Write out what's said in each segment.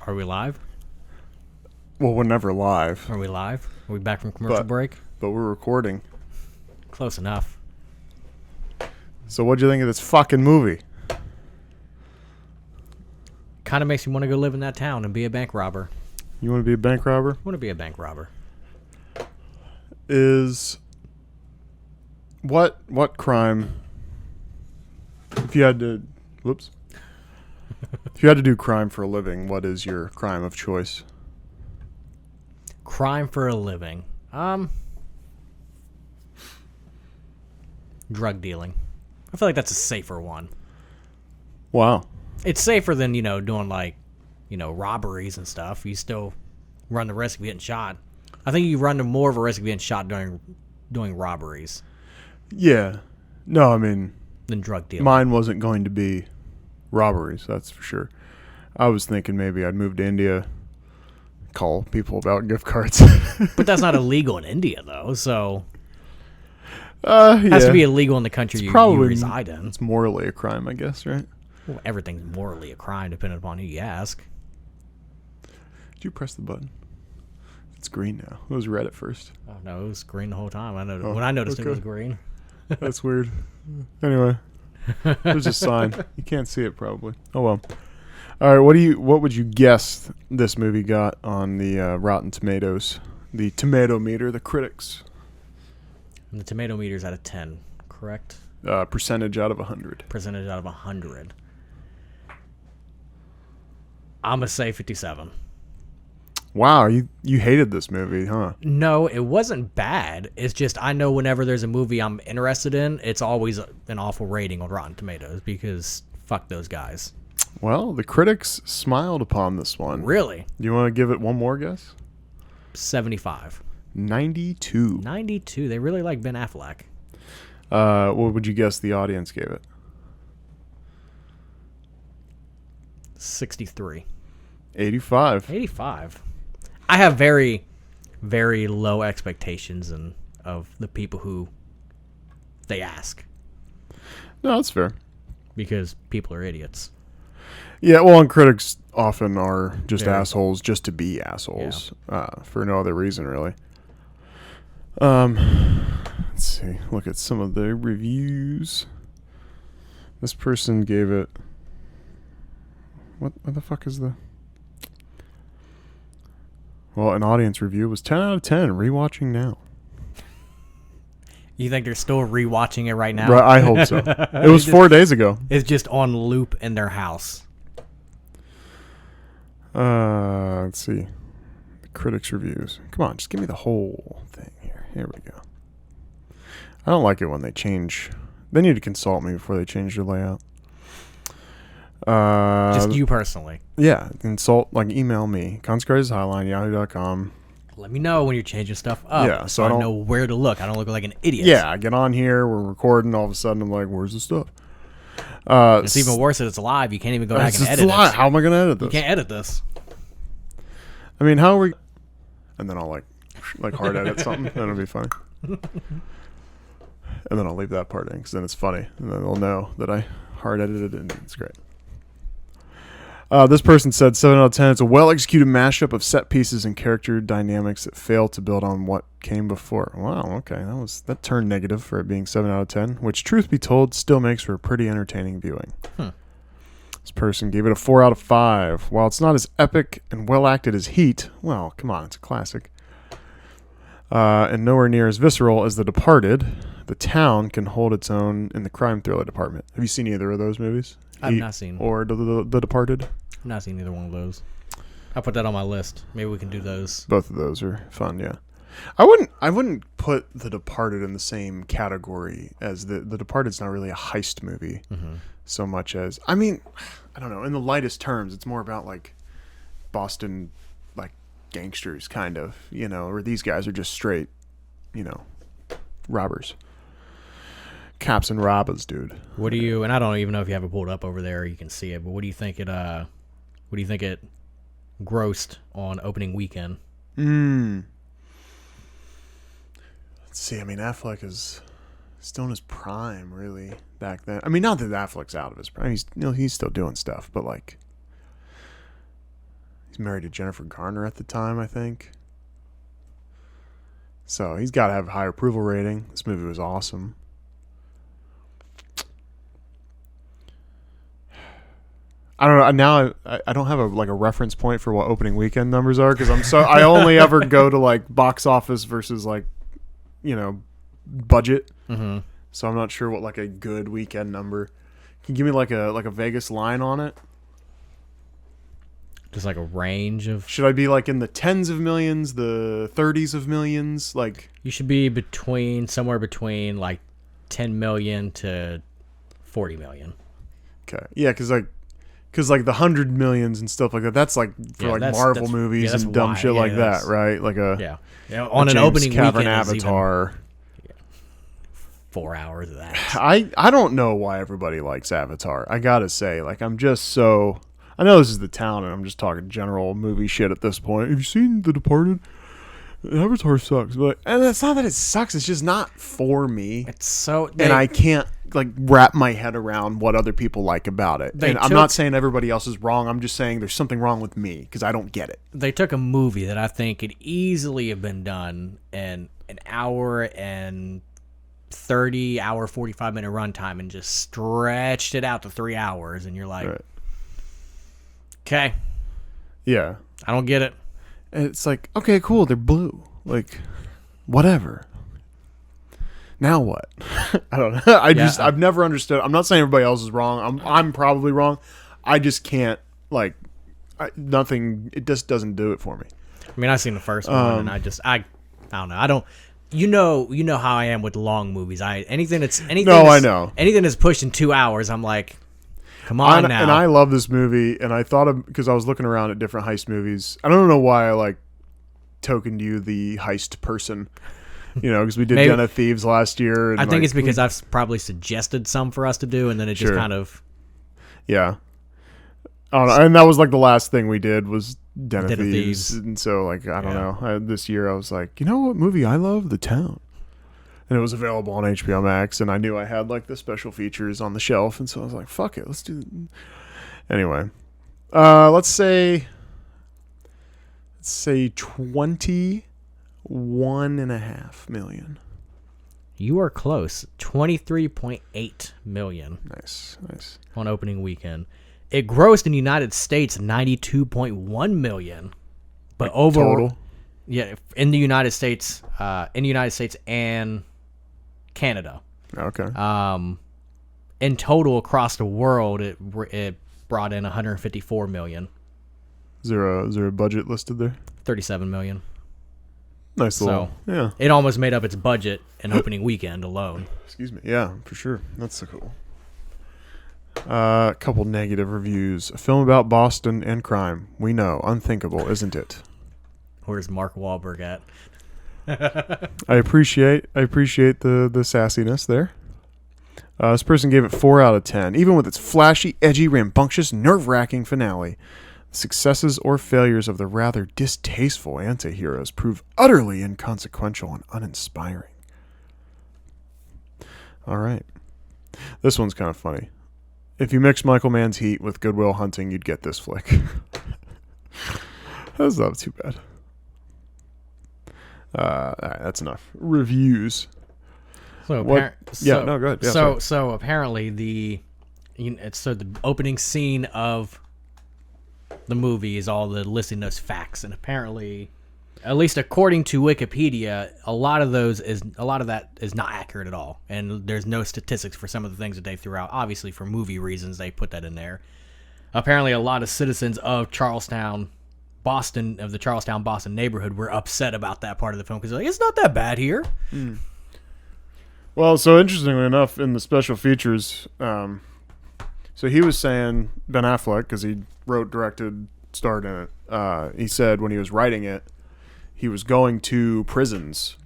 Are we live? Well, we're never live. Are we live? Are we back from commercial break? But we're recording. Close enough. So what'd you think of this fucking movie? Kind of makes me want to go live in that town and be a bank robber. You want to be a bank robber? I want to be a bank robber. Is what crime? If you had to, if you had to do crime for a living, what is your crime of choice? Crime for a living. Drug dealing. I feel like that's a safer one. Wow. It's safer than, doing robberies and stuff. You still run the risk of getting shot. I think you run more of a risk of getting shot during doing robberies. Yeah. No, I mean, than drug dealing. Mine wasn't going to be robberies, that's for sure. I was thinking maybe I'd move to India, call people about gift cards. But that's not illegal in India, though, so... It has to be illegal in the country you reside in. It's morally a crime, I guess, right? Well, everything's morally a crime, depending upon who you ask. Did you press the button? It's green now. It was red at first. Oh, no, it was green the whole time. When I noticed it was green. That's weird. Anyway, there's a sign. You can't see it probably. Oh well. All right, what would you guess this movie got on the Rotten Tomatoes, the tomato meter, the critics? And the tomato meter's out of 10, correct? Percentage out of 100. Percentage out of 100. I'm gonna say 57. Wow, you hated this movie, huh? No, it wasn't bad. It's just I know whenever there's a movie I'm interested in, it's always an awful rating on Rotten Tomatoes because fuck those guys. Well, the critics smiled upon this one. Really? You want to give it one more guess? 75. 92. 92. They really like Ben Affleck. What would you guess the audience gave it? 63. 85. 85. I have very, very low expectations of the people who they ask. No, that's fair. Because people are idiots. Yeah, well, and critics often are just assholes just to be assholes, for no other reason, really. Let's see. Look at some of the reviews. This person gave it... What the fuck is the... Well, an audience review was 10 out of 10. Rewatching now. You think they're still rewatching it right now? Right, I hope so. It was 4 days ago. It's just on loop in their house. Let's see. The critics' reviews. Come on, just give me the whole thing here. Here we go. I don't like it when they change. They need to consult me before they change their layout. Just you personally. Yeah, email me. conscrisishotline@yahoo.com. Let me know when you're changing stuff up. Yeah, so I don't know where to look. I don't look like an idiot. Yeah, I get on here, we're recording, all of a sudden I'm like, where's the stuff? It's even worse that it's live. You can't even go back and edit it. How am I going to edit this? You can't edit this. I mean, how are we... And then I'll like hard edit something. Then it'll be funny. And then I'll leave that part in because then it's funny. And then they'll know that I hard edited it and it's great. This person said 7 out of 10. It's a well-executed mashup of set pieces and character dynamics that fail to build on what came before. Wow, okay. That turned negative for it being 7 out of 10, which, truth be told, still makes for a pretty entertaining viewing. This person gave it a 4 out of 5. While it's not as epic and well-acted as Heat, well, come on, it's a classic, and nowhere near as visceral as The Departed, The Town can hold its own in the crime thriller department. Have you seen either of those movies? I've not seen. Or The Departed? I've not seen either one of those. I'll put that on my list. Maybe we can do those. Both of those are fun, yeah. I wouldn't put The Departed in the same category as The Departed's not really a heist movie so much as, I mean, I don't know, in the lightest terms, it's more about like Boston like gangsters kind of, or these guys are just straight, robbers. Cops and robbers, dude. What do you, and I don't even know if you have it pulled up over there or you can see it, but what do you think it grossed on opening weekend? Let's see. I mean, Affleck is still in his prime, really, back then. I mean, not that Affleck's out of his prime. He's still doing stuff, but like, He's married to Jennifer Garner at the time, I think. So he's got to have a high approval rating. This movie was awesome. I don't know. Now I don't have a reference point for what opening weekend numbers are because I only ever go to like box office versus like, budget. Mm-hmm. So I'm not sure what like a good weekend number. Can you give me like a Vegas line on it? Just like a range of. Should I be like in the tens of millions, the 30s of millions? Like You should be somewhere between like 10 million to 40 million. okay, yeah, because the 100 millions and stuff like that. That's like for Marvel movies and dumb shit like that, right? Like on an James opening Cameron weekend Avatar. 4 hours of that. I don't know why everybody likes Avatar. I gotta say, like, I'm just so. I know this is the town, and I'm just talking general movie shit at this point. Have you seen The Departed? Avatar sucks, and it's not that it sucks. It's just not for me. It's so, and I can't like wrap my head around what other people like about it. And I'm not saying everybody else is wrong. I'm just saying there's something wrong with me because I don't get it. They took a movie that I think could easily have been done in an hour and 45-minute runtime and just stretched it out to 3 hours, and you're like, right. Okay. Yeah. I don't get it. And it's like, okay, cool, they're blue. Like, whatever. Now what? I don't know. I've never understood. I'm not saying everybody else is wrong. I'm probably wrong. I just can't, nothing, it just doesn't do it for me. I mean, I've seen the first one, and I don't know. I don't, you know how I am with long movies. Anything that's pushing 2 hours, I'm like, come on now. And I love this movie, and I thought of, because I was looking around at different heist movies. I don't know why I tokened you the heist person, because we did Den of Thieves last year. And I think it's because I've probably suggested some for us to do, and then it just kind of. Yeah. I don't know. And that was the last thing we did was Den of Thieves. And so I don't know. This year I was like, you know what movie I love? The Town. And it was available on HBO Max, and I knew I had the special features on the shelf, and so I was like, fuck it, let's do it. Anyway, let's say 21.5 million. You are close. 23.8 million. Nice. On opening weekend. It grossed in the United States 92.1 million. But total? Yeah, in the United States and Canada. Okay. In total across the world, it brought in 154 million. Is there a budget listed there? 37 million. Nice little. Yeah. It almost made up its budget in opening weekend alone. Excuse me. Yeah, for sure. That's so cool. A couple negative reviews. A film about Boston and crime. We know, unthinkable, isn't it? Where's Mark Wahlberg at? I appreciate the sassiness there. This person gave it 4 out of 10, even with its flashy, edgy, rambunctious, nerve-wracking finale. The successes or failures of the rather distasteful anti-heroes prove utterly inconsequential and uninspiring. All right. This one's kind of funny. If you mix Michael Mann's Heat with Good Will Hunting, you'd get this flick. That's not too bad. All right, that's enough. Reviews. So go ahead. Yeah, so apparently the opening scene of the movie is all the listing those facts, and apparently, at least according to Wikipedia, a lot of that is not accurate at all, and there's no statistics for some of the things that they threw out. Obviously, for movie reasons, they put that in there. Apparently, a lot of citizens of Boston neighborhood were upset about that part of the film because it's not that bad here. Mm. Well, so interestingly enough, in the special features, so he was saying, Ben Affleck, because he wrote, directed, starred in it, he said when he was writing it, he was going to prisons,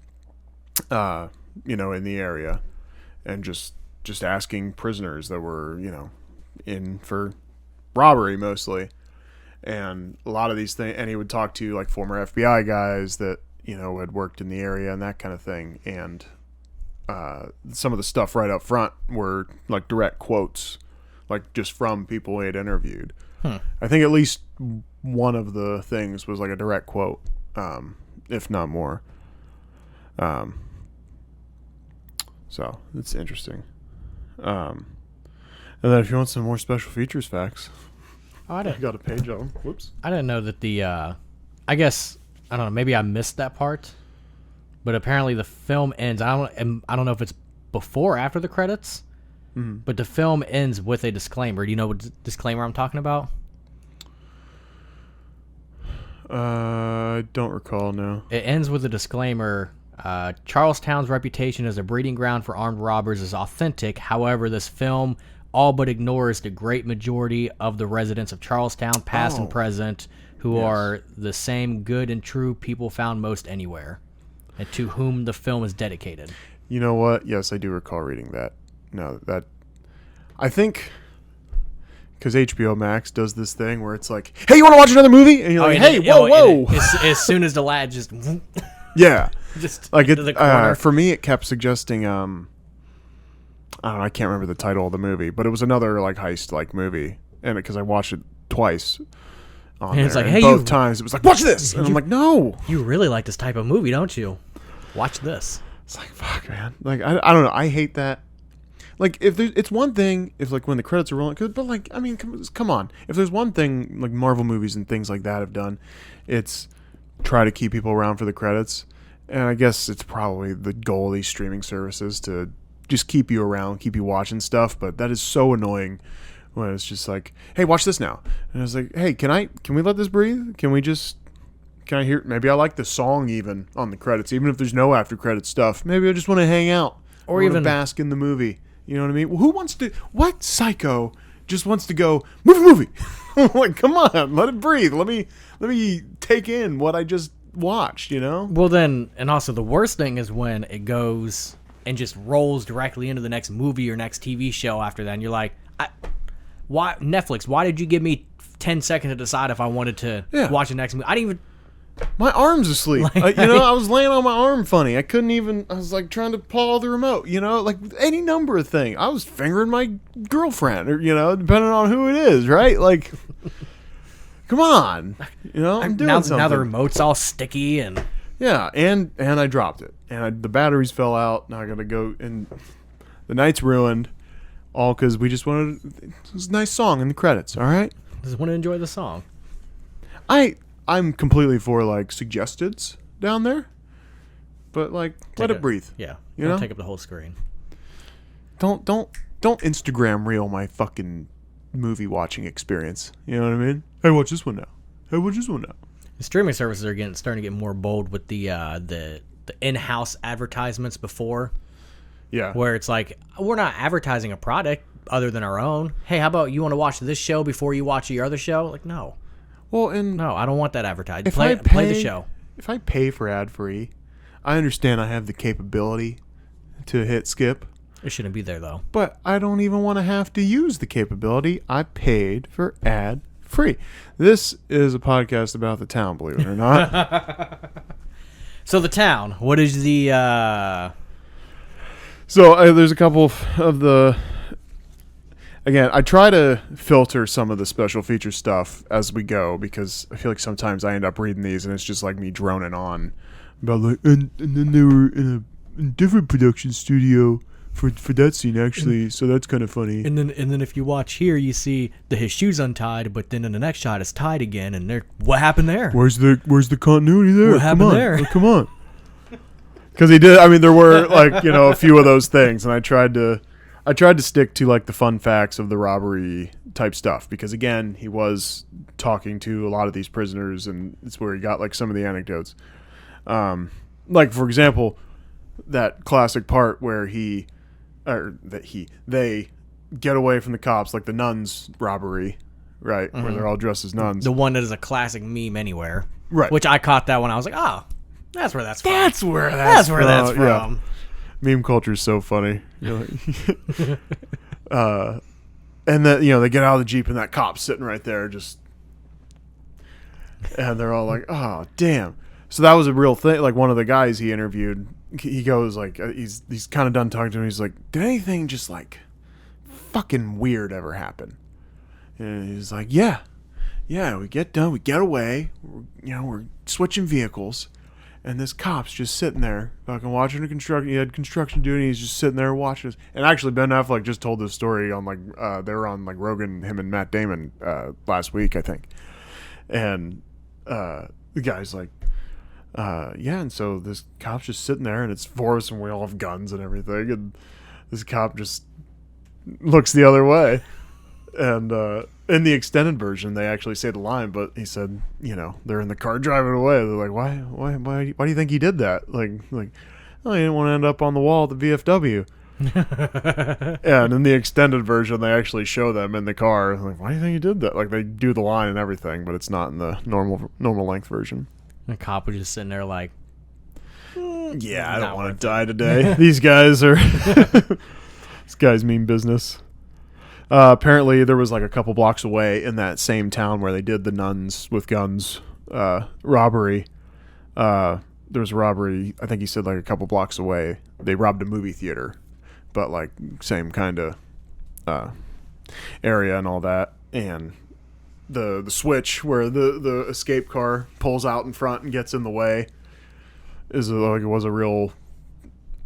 in the area, and just asking prisoners that were, in for robbery mostly. And a lot of these things, and he would talk to former FBI guys that, had worked in the area and that kind of thing. And some of the stuff right up front were direct quotes, just from people he had interviewed. I think at least one of the things was like a direct quote, if not more. So it's interesting. And then if you want some more special features facts, I I got a page on them. Whoops. didn't know that the. I guess I don't know. Maybe I missed that part, but apparently the film ends. I don't know if it's before or after the credits, but the film ends with a disclaimer. Do you know what disclaimer I'm talking about? I don't recall now. It ends with a disclaimer. Charlestown's reputation as a breeding ground for armed robbers is authentic. However, this film all but ignores the great majority of the residents of Charlestown, past and present, who are the same good and true people found most anywhere, and to whom the film is dedicated. You know what? Yes, I do recall reading that. No, that I think because HBO Max does this thing where it's like, "Hey, you want to watch another movie?" And you're like, "Hey, whoa!" As soon as the lad just Yeah, just like into the corner. for me, it kept suggesting. I don't know. I can't remember the title of the movie, but it was another like heist like movie, and because I watched it twice. On And it's there, like, and hey, both times it was like, watch this, and I'm like, no. You really like this type of movie, don't you? Watch this. It's like, fuck, man. Like, I don't know. I hate that. Like, if there's, it's one thing if like when the credits are rolling, but like, I mean, come on. If there's one thing like Marvel movies and things like that have done, it's try to keep people around for the credits. And I guess it's probably the goal of these streaming services to just keep you around, keep you watching stuff. But that is so annoying when it's just like, hey, watch this now. And it's like, hey, can we let this breathe? Can I hear, maybe I like the song even on the credits, even if there's no after credit stuff. Maybe I just want to hang out or even bask in the movie. You know what I mean? What psycho just wants to go, movie? Like, come on, let it breathe. Let me take in what I just watched, you know? Well then, and also the worst thing is when it goes and just rolls directly into the next movie or next TV show after that. And you're like, why Netflix? Why did you give me 10 seconds to decide if I wanted to watch the next movie? I didn't even. My arm's asleep. I was laying on my arm funny. I was like trying to paw the remote, like any number of things. I was fingering my girlfriend or, depending on who it is, right? Like, come on, I'm doing something. Now the remote's all sticky and. Yeah. And I dropped it and the batteries fell out. Now I got to go and the night's ruined. All because we just wanted it was a nice song in the credits. All right, just want to enjoy the song. I'm completely for like suggesteds down there, but like let it breathe. Yeah, don't take up the whole screen. Don't Instagram reel my fucking movie watching experience. You know what I mean? Hey, watch this one now. The streaming services are starting to get more bold with the in-house advertisements before. Yeah. Where it's like, we're not advertising a product other than our own. Hey, how about you want to watch this show before you watch your other show? Like, no. Well, and no, I don't want that advertised. Play the show. If I pay for ad-free, I understand I have the capability to hit skip. It shouldn't be there, though. But I don't even want to have to use the capability. I paid for ad-free. This is a podcast about the town, believe it or not. So the town, what is the... So there's a couple of the... Again, I try to filter some of the special feature stuff as we go because I feel like sometimes I end up reading these and it's just like me droning on about like, and then they were in a different production studio for that scene actually, so that's kind of funny. And then if you watch here, you see his shoes untied, but then in the next shot it's tied again, and what happened there? Where's the continuity there? What happened there? Oh, come on. Because he did. I mean, there were like a few of those things, and I tried to stick to like the fun facts of the robbery type stuff because again, he was talking to a lot of these prisoners, and it's where he got like some of the anecdotes. Like for example, that classic part where they get away from the cops, like the nuns robbery, right? Mm-hmm. Where they're all dressed as nuns. The one that is a classic meme anywhere, right? Which I caught that when I was like, oh. That's where that's from. That's where that's from. Yeah. Meme culture is so funny. And then they get out of the Jeep and that cop's sitting right there and they're all like, oh damn. So that was a real thing. Like one of the guys he interviewed, he goes like, he's kind of done talking to him. He's like, did anything just like fucking weird ever happen? And he's like, yeah. yeah, we get done, we get away, we're switching vehicles, and this cop's just sitting there, fucking watching the construction. He had construction duty. He's just sitting there watching us. And actually, Ben Affleck just told this story on they were on like Rogan, him and Matt Damon last week, I think. And the guy's like, yeah. And so this cop's just sitting there, and it's for us, and we all have guns and everything. And this cop just looks the other way. And in the extended version, they actually say the line, but he said, they're in the car driving away. They're like, why do you think he did that? Like, oh, he didn't want to end up on the wall at the VFW. And in the extended version, they actually show them in the car. Like, why do you think he did that? Like, they do the line and everything, but it's not in the normal length version. The cop was just sitting there like, yeah, I don't want to die today. These guys are these guys mean business. Apparently, there was like a couple blocks away in that same town where they did the nuns with guns robbery. There was a robbery. I think he said like a couple blocks away. They robbed a movie theater, but like same kind of area and all that. And the switch where the escape car pulls out in front and gets in the way it was a real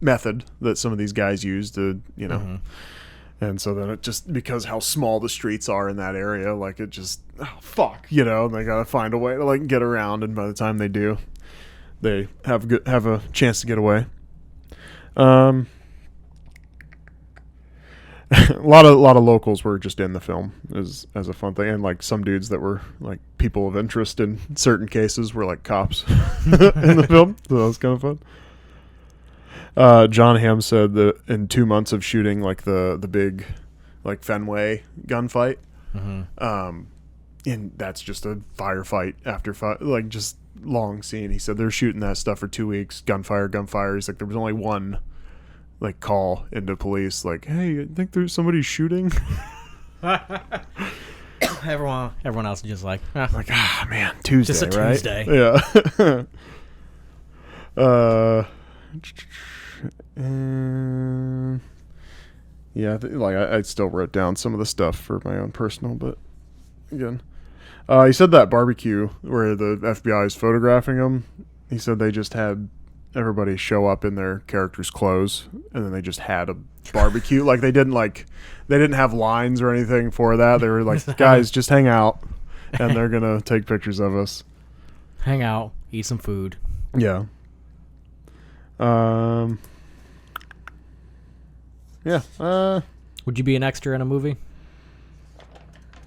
method that some of these guys used to Mm-hmm. And so then it just, because how small the streets are in that area, like it just, and they gotta find a way to like get around. And by the time they do, they have a chance to get away. A lot of locals were just in the film as a fun thing, and like some dudes that were like people of interest in certain cases were like cops in the film. So that was kind of fun. John Hamm said that in 2 months of shooting like the big like Fenway gunfight, mm-hmm. And that's just a firefight after like just long scene. He said they're shooting that stuff for 2 weeks, gunfire. He's like, there was only one like call into police, like, hey, I think there's somebody shooting. Everyone else is just like, like, man, Tuesday, just a right? Tuesday. Yeah. Yeah, I still wrote down some of the stuff for my own personal, but again, he said that barbecue where the FBI is photographing them. He said they just had everybody show up in their characters' clothes, and then they just had a barbecue. Like they didn't have lines or anything for that. They were like, guys, just hang out, and they're gonna take pictures of us. Hang out, eat some food. Yeah. Yeah. Would you be an extra in a movie?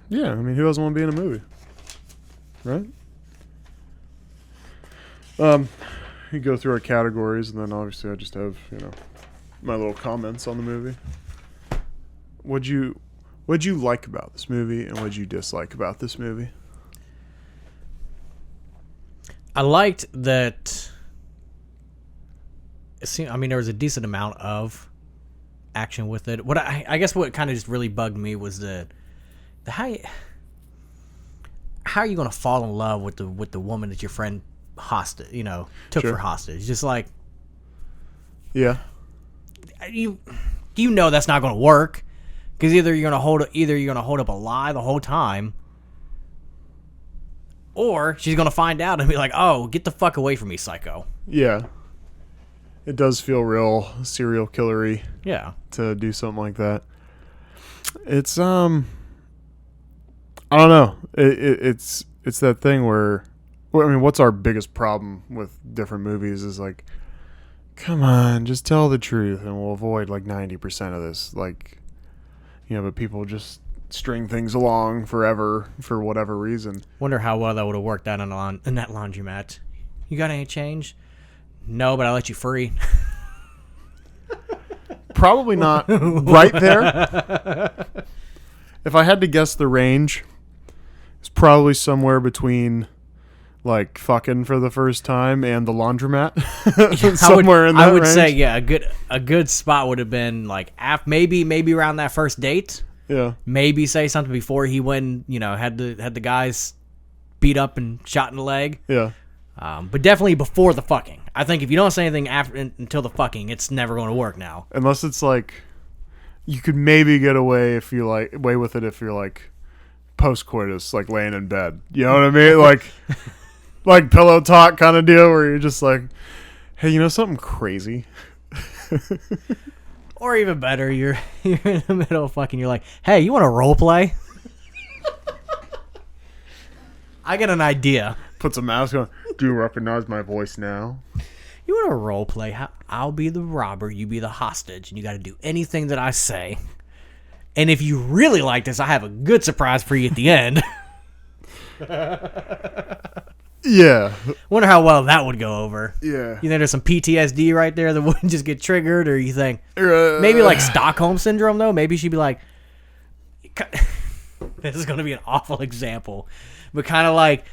Yeah, I mean, who doesn't want to be in a movie? Right? You go through our categories, and then obviously I just have, my little comments on the movie. What'd you like about this movie, and what'd you dislike about this movie? I liked that. There was a decent amount of action with it. What I guess what kind of just really bugged me was the how are you going to fall in love with the woman that your friend took for hostage? Just like, yeah, you that's not going to work, because either you're going to hold up a lie the whole time, or she's going to find out and be like, oh, get the fuck away from me, psycho. Yeah. It does feel real serial killery. Yeah. To do something like that. It's I don't know. It's that thing where, what's our biggest problem with different movies is like, come on, just tell the truth and we'll avoid like 90% of this. Like, but people just string things along forever for whatever reason. Wonder how well that would have worked out in that laundromat. You got any change? No, but I let you free. Probably not right there. If I had to guess the range, it's probably somewhere between like fucking for the first time and the laundromat. Somewhere in that range. I would say, yeah, a good spot would have been like maybe around that first date. Yeah. Maybe say something before he went, had the guys beat up and shot in the leg. Yeah. But definitely before the fucking. I think if you don't say anything until the fucking, it's never going to work now. Unless it's like, you could maybe get away with it if you're like post coitus, like laying in bed. You know what I mean? Like pillow talk kind of deal where you're just like, hey, you know something crazy? Or even better, you're in the middle of fucking. You're like, hey, you want to role play? I got an idea. Puts a mask on. Do you recognize my voice now? You want to role play? I'll be the robber, you be the hostage, and you got to do anything that I say. And if you really like this, I have a good surprise for you at the end. Yeah. Wonder how well that would go over. Yeah. You think there's some PTSD right there that wouldn't just get triggered, or you think maybe like Stockholm syndrome though? Maybe she'd be like, this is going to be an awful example, but kind of like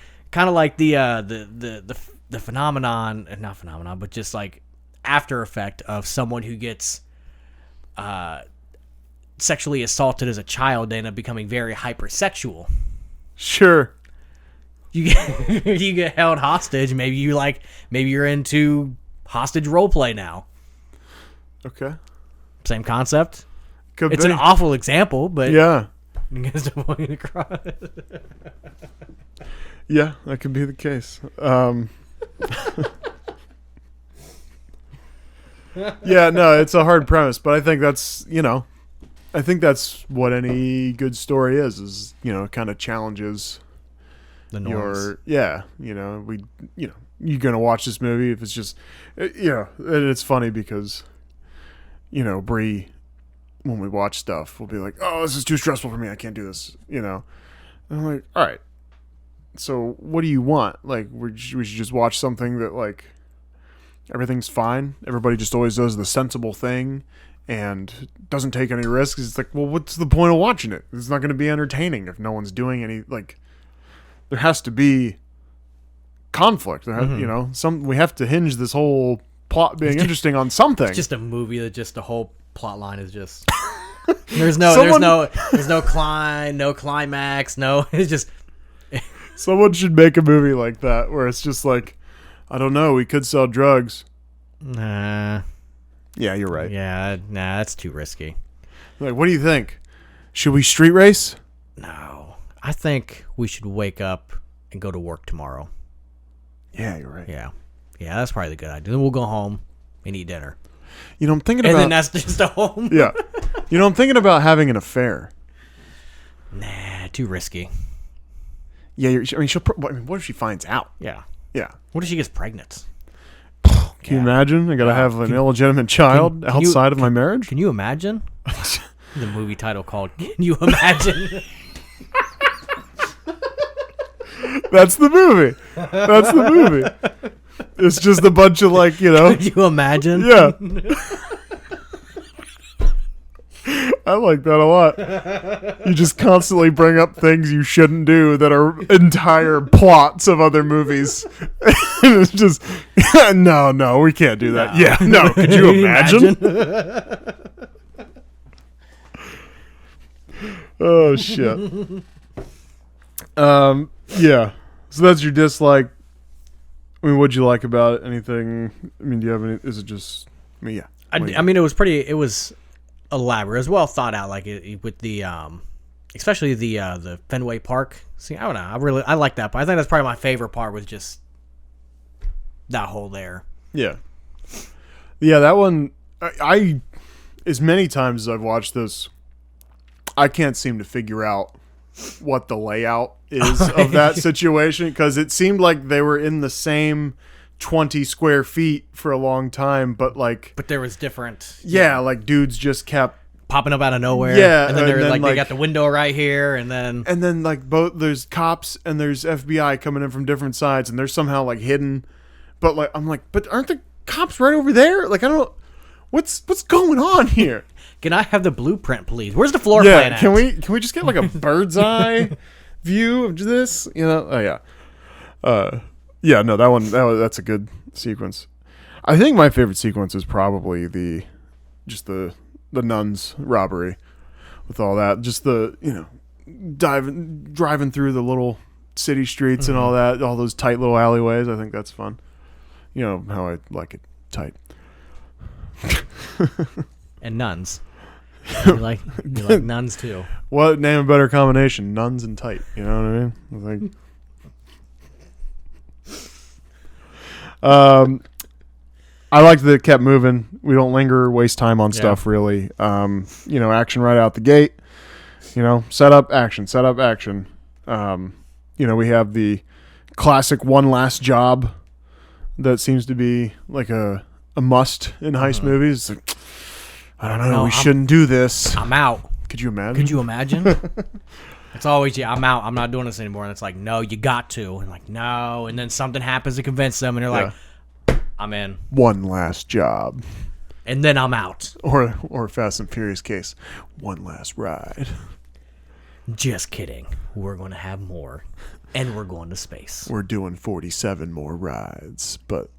the phenomenon, not phenomenon, but just like after effect of someone who gets sexually assaulted as a child, they end up becoming very hypersexual. Sure. You get held hostage. Maybe you're into hostage role play now. Okay. Same concept. Could It's be. an awful example, but Yeah. you guys don't want me to cry. Yeah, that could be the case. Yeah, no, it's a hard premise, but I think that's what any good story is, it kind of challenges The norms. you're going to watch this movie if it's just, and it's funny because, Bree, when we watch stuff, we'll be like, oh, this is too stressful for me. I can't do this, And I'm like, all right. So what do you want? Like, we should just watch something that, like, everything's fine. Everybody just always does the sensible thing and doesn't take any risks. It's like, well, what's the point of watching it? It's not going to be entertaining if no one's doing any, like, there has to be conflict. There we have to hinge this whole plot being interesting on something. It's just a movie that just the whole plot line is just there's no climax, it's just someone should make a movie like that where it's just like, I don't know, we could sell drugs. Nah. Yeah, you're right. Yeah, nah, that's too risky. Like, what do you think? Should we street race? No. I think we should wake up and go to work tomorrow. Yeah, you're right. Yeah, that's probably the good idea. Then we'll go home and eat dinner. I'm thinking and about... then that's just a home? Yeah. I'm thinking about having an affair. Nah, too risky. Yeah, what if she finds out? Yeah. Yeah. What if she gets pregnant? Can you imagine? I gotta have an illegitimate child outside of my marriage? Can you imagine? The movie title called Can You Imagine? That's the movie. It's just a bunch of, like, Can you imagine? Yeah. I like that a lot. You just constantly bring up things you shouldn't do that are entire plots of other movies. It's just, no, we can't do that. Yeah, no. Could you imagine? Oh, shit. Yeah. So that's your dislike. I mean, what'd you like about it? Anything? I mean, do you have any? Is it just? I mean, yeah. I mean, it was elaborate. It was well thought out. Like with the especially the Fenway Park. See, I don't know. I like that part. I think that's probably my favorite part. Was just that whole there. Yeah. Yeah, that one. I as many times as I've watched this, I can't seem to figure out what the layout is of that situation, because it seemed like they were in the same 20 square feet for a long time, but there was different like dudes just kept popping up out of nowhere, and then they're like they got the window right here, and then like both there's cops and there's FBI coming in from different sides, and they're somehow like hidden, but like I'm like, but aren't the cops right over there? Like, I don't, what's going on here? Can I have the blueprint, please? Where's the floor plan at? Can we just get like a bird's eye view of this? Oh yeah. That's a good sequence. I think my favorite sequence is probably the nuns robbery with all that. Just the, driving through the little city streets and all that, all those tight little alleyways. I think that's fun. You know how I like it tight. And nuns. You like nuns too. What name a better combination? Nuns and tight. You know what I mean? I liked that it kept moving. We don't linger, waste time on stuff really. Action right out the gate. Set up, action, set up, action. We have the classic one last job that seems to be like a must in heist movies. It's like, I don't know, we shouldn't do this. I'm out. Could you imagine? It's always, I'm out. I'm not doing this anymore. And it's like, no, you got to. And like, no. And then something happens to convince them. And they're like, I'm in. One last job. And then I'm out. Or Fast and Furious case, one last ride. Just kidding. We're going to have more. And we're going to space. We're doing 47 more rides. But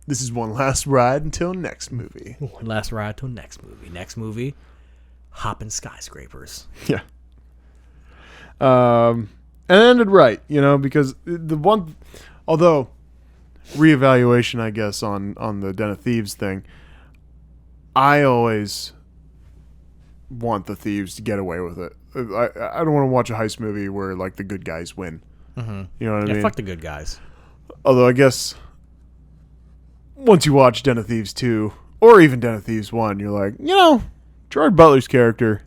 this is one last ride until next movie. One last ride till next movie. Next movie, hopping skyscrapers. Yeah. And it ended right, because the one, although reevaluation, I guess, on the Den of Thieves thing, I always want the thieves to get away with it. I don't want to watch a heist movie where like the good guys win. Mm-hmm. You know what I mean? Yeah, fuck the good guys. Although I guess once you watch Den of Thieves 2 or even Den of Thieves 1, you're like, Gerard Butler's character,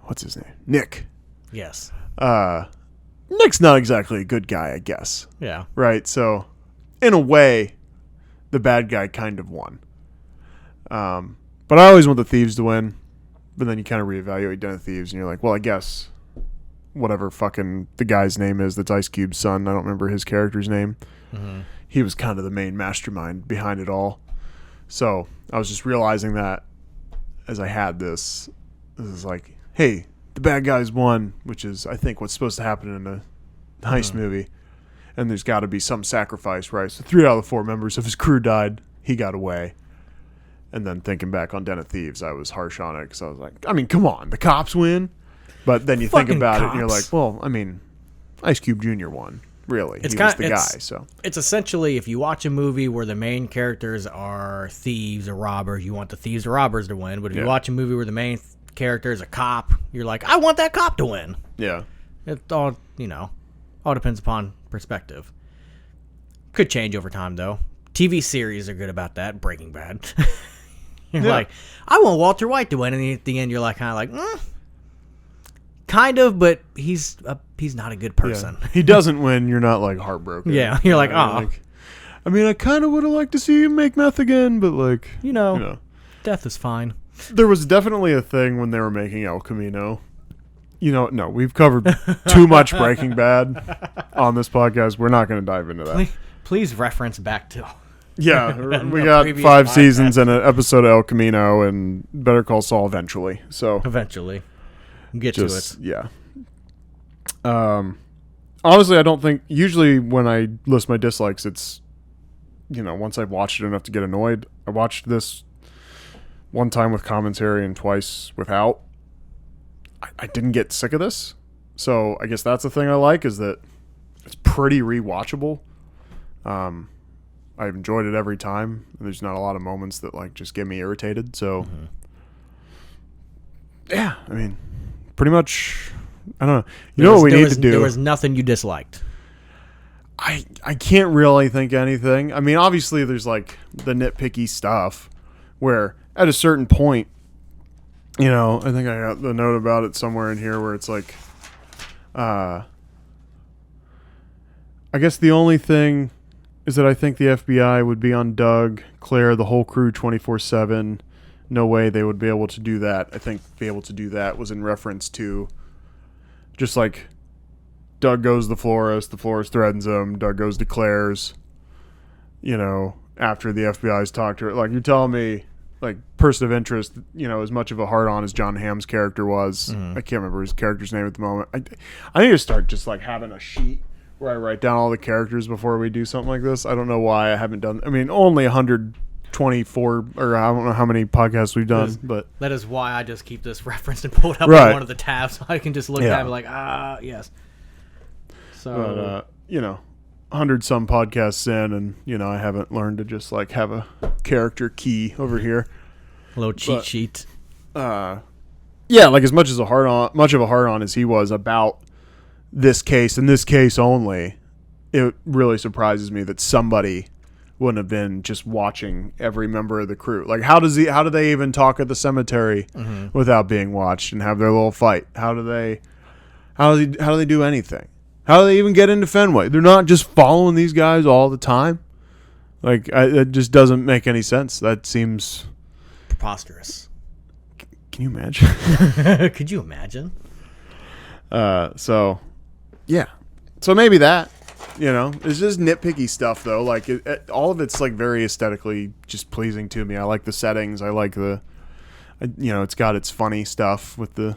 what's his name? Nick. Yes. Nick's not exactly a good guy, I guess. Yeah. Right? So, in a way, the bad guy kind of won. But I always want the thieves to win. But then you kind of reevaluate Den of Thieves, and you're like, well, I guess whatever fucking the guy's name is that's Ice Cube's son, I don't remember his character's name. Mm-hmm. He was kind of the main mastermind behind it all. So, I was just realizing that as I had this. This is like, hey, the bad guys won, which is, I think, what's supposed to happen in a heist movie. And there's got to be some sacrifice, right? So 3 out of the 4 members of his crew died. He got away. And then thinking back on Den of Thieves, I was harsh on it because I was like, I mean, come on, the cops win. But then you think about it and you're like, well, I mean, Ice Cube Jr. won. Really. He was the guy. So it's essentially, if you watch a movie where the main characters are thieves or robbers, you want the thieves or robbers to win. But if you watch a movie where the main character is a cop, you're like, I want that cop to win. Yeah. It all, all depends upon perspective. Could change over time, though. TV series are good about that. Breaking Bad. You're like, I want Walter White to win, and at the end, you're like, kind of like, kind of, but he's not a good person. Yeah. He doesn't win. You're not like heartbroken. Yeah, you're like, oh. I mean, I kind of would have liked to see him make meth again, but like, death is fine. There was definitely a thing when they were making El Camino. No, we've covered too much Breaking Bad on this podcast. We're not going to dive into that. Please reference back to. Yeah, we got 5 seasons and an episode of El Camino and Better Call Saul eventually. So eventually, get to it. Yeah. Honestly, I don't think. Usually, when I list my dislikes, it's once I've watched it enough to get annoyed. I watched this one time with commentary and twice without. I didn't get sick of this, so I guess that's the thing I like is that it's pretty rewatchable. I've enjoyed it every time. There's not a lot of moments that like just get me irritated. So, yeah, I mean, pretty much. I don't know. What we need to do? There was nothing you disliked. I can't really think anything. I mean, obviously, there's like the nitpicky stuff where at a certain point, I think I got the note about it somewhere in here where it's like, I guess the only thing is that I think the FBI would be on Doug, Claire, the whole crew 24/7. No way they would be able to do that. I think be able to do that was in reference to just like Doug goes to the florist threatens him, Doug goes to Claire's, after the FBI's talked to her. Like, you're telling me, like, person of interest, as much of a hard-on as John Hamm's character was. I can't remember his character's name at the moment. I need to start just, like, having a sheet where I write down all the characters before we do something like this. I don't know why I haven't done. I mean, only 124 or I don't know how many podcasts we've done, but that is why I just keep this referenced and pulled up on one of the tabs so I can just look at it and be like, yes. So, but 100 some podcasts in, and I haven't learned to just like have a character key over here. A little cheat sheet. yeah, like as much of a hard on as he was about this case and this case only, it really surprises me that somebody wouldn't have been just watching every member of the crew. Like, how do they even talk at the cemetery without being watched and have their little fight? How do they do anything? How do they even get into Fenway? They're not just following these guys all the time. Like, it just doesn't make any sense. That seems preposterous. Can you imagine? Could you imagine? So, yeah. So maybe that, it's just nitpicky stuff though. Like all of it's like very aesthetically just pleasing to me. I like the settings. I like it's got its funny stuff with the,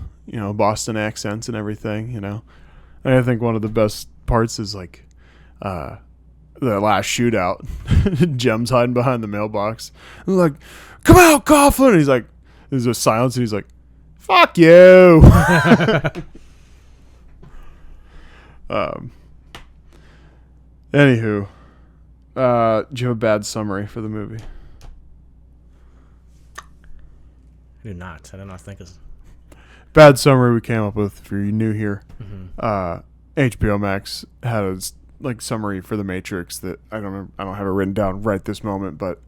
Boston accents and everything, And I think one of the best parts is like, the last shootout. Jem's hiding behind the mailbox. And like, come out, Coughlin! And he's like, there's a silence, and he's like, fuck you! Anywho, do you have a bad summary for the movie? I do not. I don't know. I think it's bad summary we came up with for you new here. HBO Max had a summary for The Matrix that I don't have it written down right this moment, but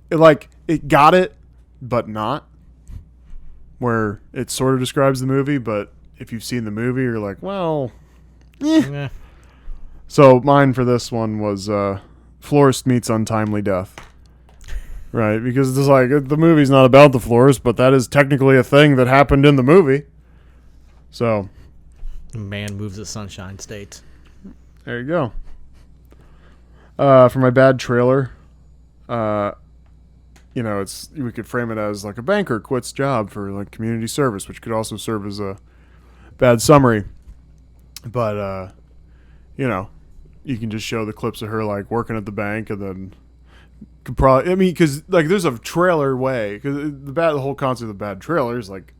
it got it, but not. Where it sort of describes the movie, but if you've seen the movie, you're like, well, yeah. So mine for this one was florist meets untimely death. Right, because it's like the movie's not about the florist, but that is technically a thing that happened in the movie. So, man moves to Sunshine State. There you go. For my bad trailer, we could frame it as like a banker quits job for like community service, which could also serve as a bad summary. But you can just show the clips of her like working at the bank, and then could probably because like there's a trailer way, because the whole concept of bad trailers, like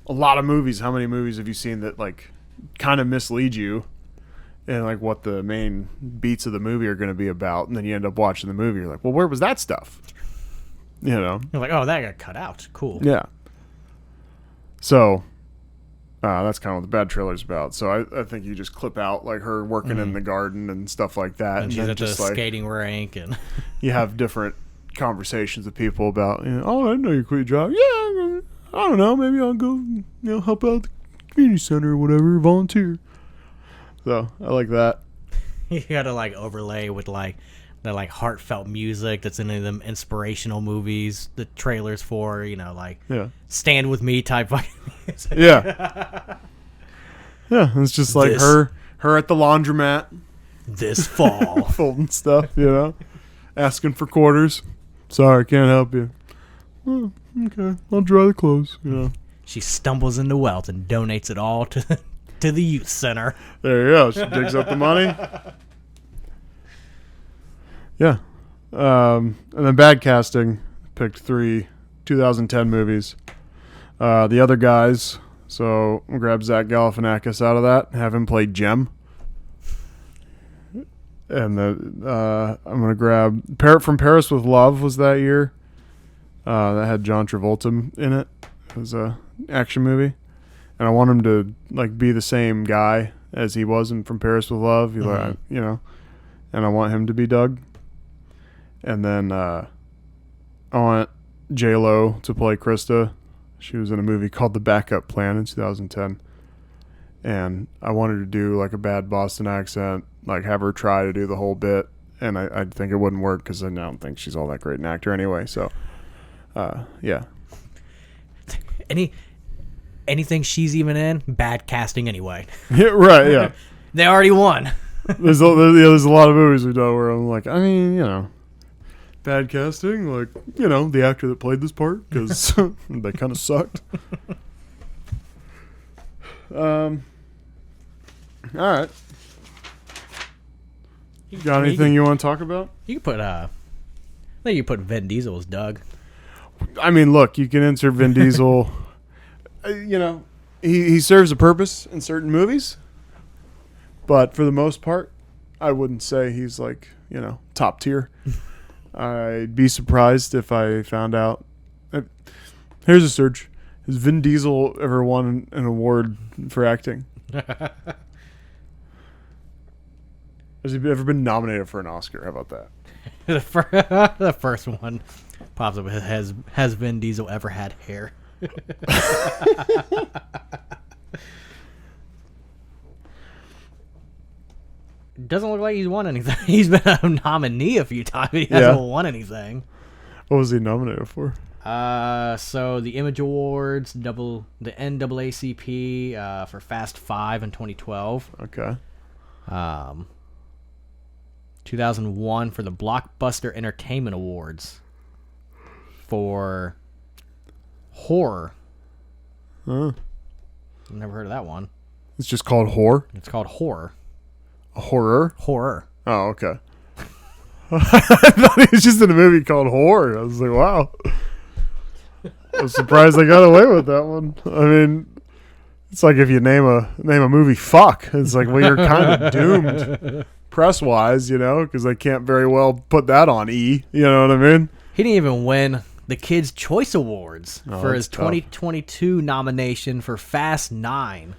a lot of movies. How many movies have you seen that like kind of mislead you and like what the main beats of the movie are going to be about, and then you end up watching the movie, you're like, well, where was that stuff? You're like, oh, that got cut out. Cool. Yeah. So that's kind of what the bad trailer's about. So I think you just clip out like her working in the garden and stuff like that, and she's at the skating rink, and you have different conversations with people about, oh, I didn't know you quit your job. Yeah, I don't know, maybe I'll go help out the community center or whatever, volunteer. So I like that. You gotta like overlay with like the like heartfelt music that's in them inspirational movies, the trailers for, Stand With Me type fucking music. Yeah. Yeah, it's just like her at the laundromat this fall. Folding stuff, asking for quarters. Sorry, can't help you. Oh, okay, I'll dry the clothes, She stumbles into wealth and donates it all to the youth center. There you go. She digs up the money. Yeah. And then bad casting. Picked 3 2010 movies. The other guys. So we'll grab Zach Galifianakis out of that. Have him play Jem. And I'm going to grab From Paris with Love was that year. That had John Travolta in it. It was a action movie. And I want him to like be the same guy as he was in From Paris with Love. And I want him to be Doug. And then I want J-Lo to play Krista. She was in a movie called The Backup Plan in 2010. And I wanted to do like a bad Boston accent, like have her try to do the whole bit. And I think it wouldn't work because I don't think she's all that great an actor anyway. So, yeah. Anything she's even in, bad casting anyway. Yeah, right, yeah. They already won. There's a lot of movies we've done where I'm like, bad casting, like, the actor that played this part, because they kind of sucked. All right. Got anything you want to talk about? You can put, I think you put Vin Diesel as Doug. I mean, look, you can insert Vin Diesel. He serves a purpose in certain movies, but for the most part, I wouldn't say he's like, top tier. I'd be surprised if I found out. Here's a search. Has Vin Diesel ever won an award for acting? Has he ever been nominated for an Oscar? How about that? The first one pops up. Has Vin Diesel ever had hair? Doesn't look like he's won anything. He's been a nominee a few times. He hasn't won anything. What was he nominated for? So the Image Awards, the NAACP for Fast 5 in 2012. Okay. 2001 for the Blockbuster Entertainment Awards for horror. Huh. Never heard of that one. It's just called Horror? It's called Horror. A horror? Horror. Oh, okay. I thought he was just in a movie called Horror. I was like, wow. I was surprised they got away with that one. I mean, it's like if you name a movie Fuck. It's like, well, you're kind of doomed press-wise, because they can't very well put that on E. You know what I mean? He didn't even win the Kids' Choice Awards for his tough. 2022 nomination for F9,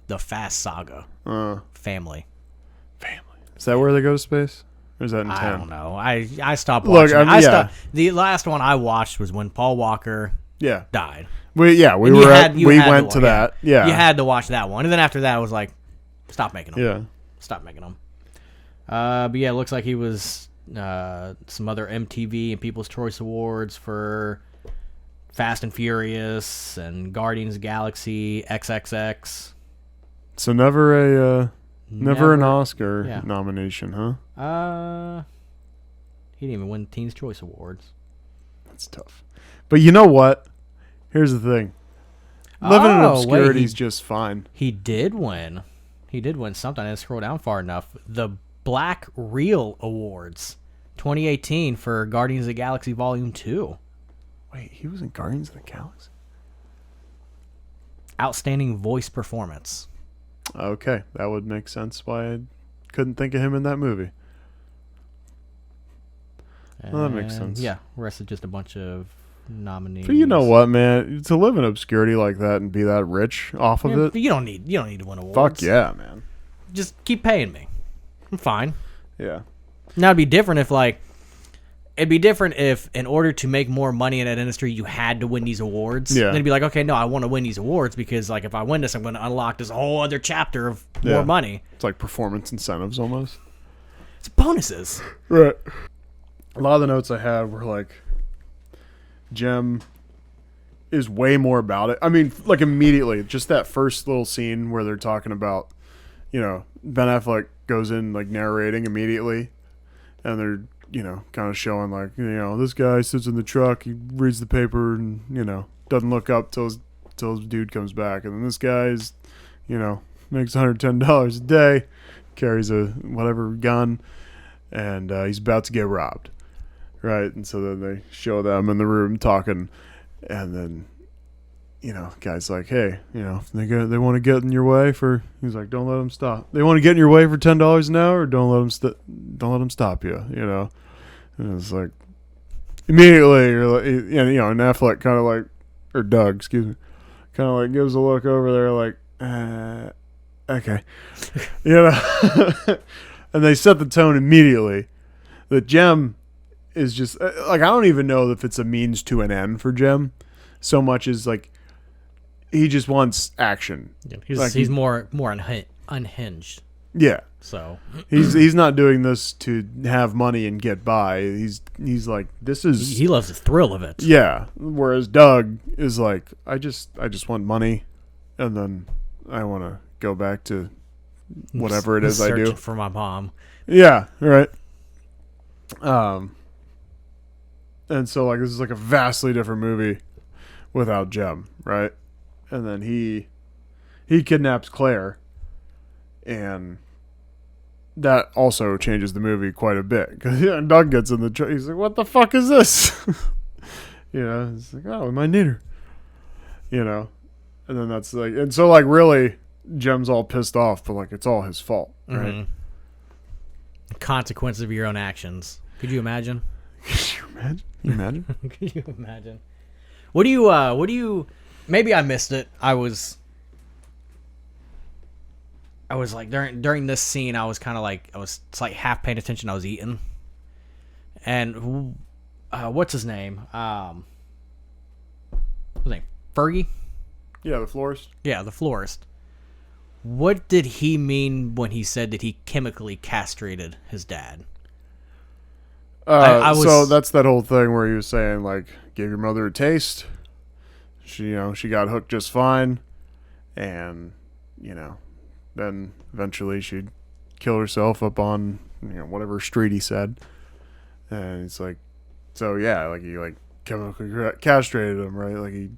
The Fast Saga. Family. Is that where they go to space? Or is that in 10? I don't know. I stopped watching. The last one I watched was when Paul Walker died. We went to that. Yeah. You had to watch that one. And then after that, I was like, stop making them. Yeah. Stop making them. But yeah, it looks like he was some other MTV and People's Choice Awards for Fast and Furious and Guardians of the Galaxy XXX. So never an Oscar nomination, huh? He didn't even win Teen's Choice Awards. That's tough. But you know what? Here's the thing. Living in obscurity is just fine. He did win. He did win something. I didn't scroll down far enough. The Black Reel Awards 2018 for Guardians of the Galaxy Volume 2. Wait, he was in Guardians of the Galaxy? Outstanding Voice Performance. Okay, that would make sense why I couldn't think of him in that movie. Well, that makes sense. Yeah, rest is just a bunch of nominees. But you know what, man? To live in obscurity like that and be that rich off of it, you don't need to win awards. Fuck yeah, man. Just keep paying me. I'm fine. Yeah. Now it'd be different if in order to make more money in that industry you had to win these awards. Yeah. Then it'd be like, okay, no, I want to win these awards because like if I win this, I'm going to unlock this whole other chapter of more money. It's like performance incentives almost. It's bonuses. Right. A lot of the notes I had were like, Jem is way more about it. I mean, like immediately, just that first little scene where they're talking about, Ben Affleck goes in like narrating immediately, and they're, kind of showing like, this guy sits in the truck, he reads the paper and, doesn't look up till his dude comes back. And then this guy is, makes $110 a day, carries a whatever gun, and he's about to get robbed. Right, and so then they show them in the room talking, and then, guy's like, hey, they want to get in your way for. He's like, don't let them stop. They want to get in your way for $10 an hour. Don't let them stop you. And it's like immediately, and Affleck kind of like, or Doug, excuse me, kind of like gives a look over there, like, okay, and they set the tone immediately. That Jem is just like, I don't even know if it's a means to an end for Jem so much as like he just wants action. Yeah, he's more unhinged. Yeah. So he's not doing this to have money and get by. He's like, this is, he loves the thrill of it. Yeah. Whereas Doug is like, I just want money, and then I want to go back to whatever it is I do for my mom. Yeah. Right. And so like this is like a vastly different movie without Jem, right? And then he kidnaps Claire, and that also changes the movie quite a bit. Because Doug gets in the truck, he's like, "What the fuck is this?" It's like, "Oh, we might need her," And then that's like, and so like really, Jem's all pissed off, but like it's all his fault, right? Mm-hmm. Consequences of your own actions. Could you imagine? Could you imagine? Could you imagine? What do you? Maybe I missed it. I was like during this scene. I was kind of like it's like half paying attention. I was eating, and what's his name? What's his name? Fergie. Yeah, the florist. Yeah, the florist. What did he mean when he said that he chemically castrated his dad? So that's that whole thing where he was saying, like, give your mother a taste. She got hooked just fine. And, then eventually she'd kill herself up on, whatever street he said. And it's like, so yeah, like he, like, chemically castrated him, right? Like he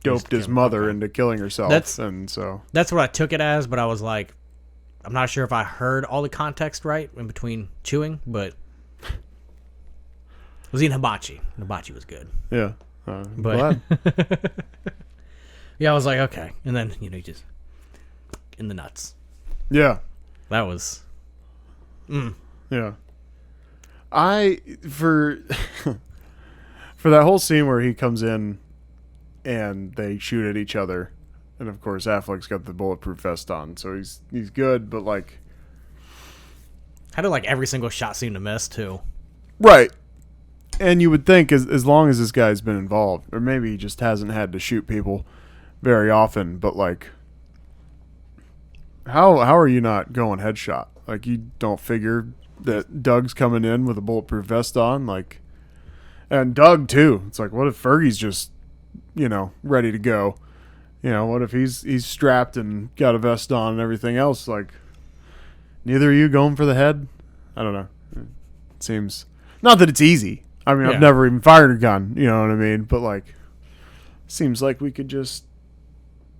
doped his mother into killing herself. That's what I took it as, but I was like, I'm not sure if I heard all the context right in between chewing, but I was eating hibachi. Hibachi was good. Yeah. But yeah, I was like, okay. And then, you just in the nuts. Yeah. That was Yeah. For that whole scene where he comes in and they shoot at each other, and of course Affleck's got the bulletproof vest on, so he's good, but like, how did like every single shot seem to miss too? Right. And you would think as long as this guy's been involved, or maybe he just hasn't had to shoot people very often, but like, how are you not going headshot? Like, you don't figure that Doug's coming in with a bulletproof vest on, like, and Doug too. It's like, what if Fergie's just, ready to go? What if he's strapped and got a vest on and everything else? Like, neither are you going for the head? I don't know. It seems, not that it's easy. I mean, I've never even fired a gun, you know what I mean? But like, seems like we could just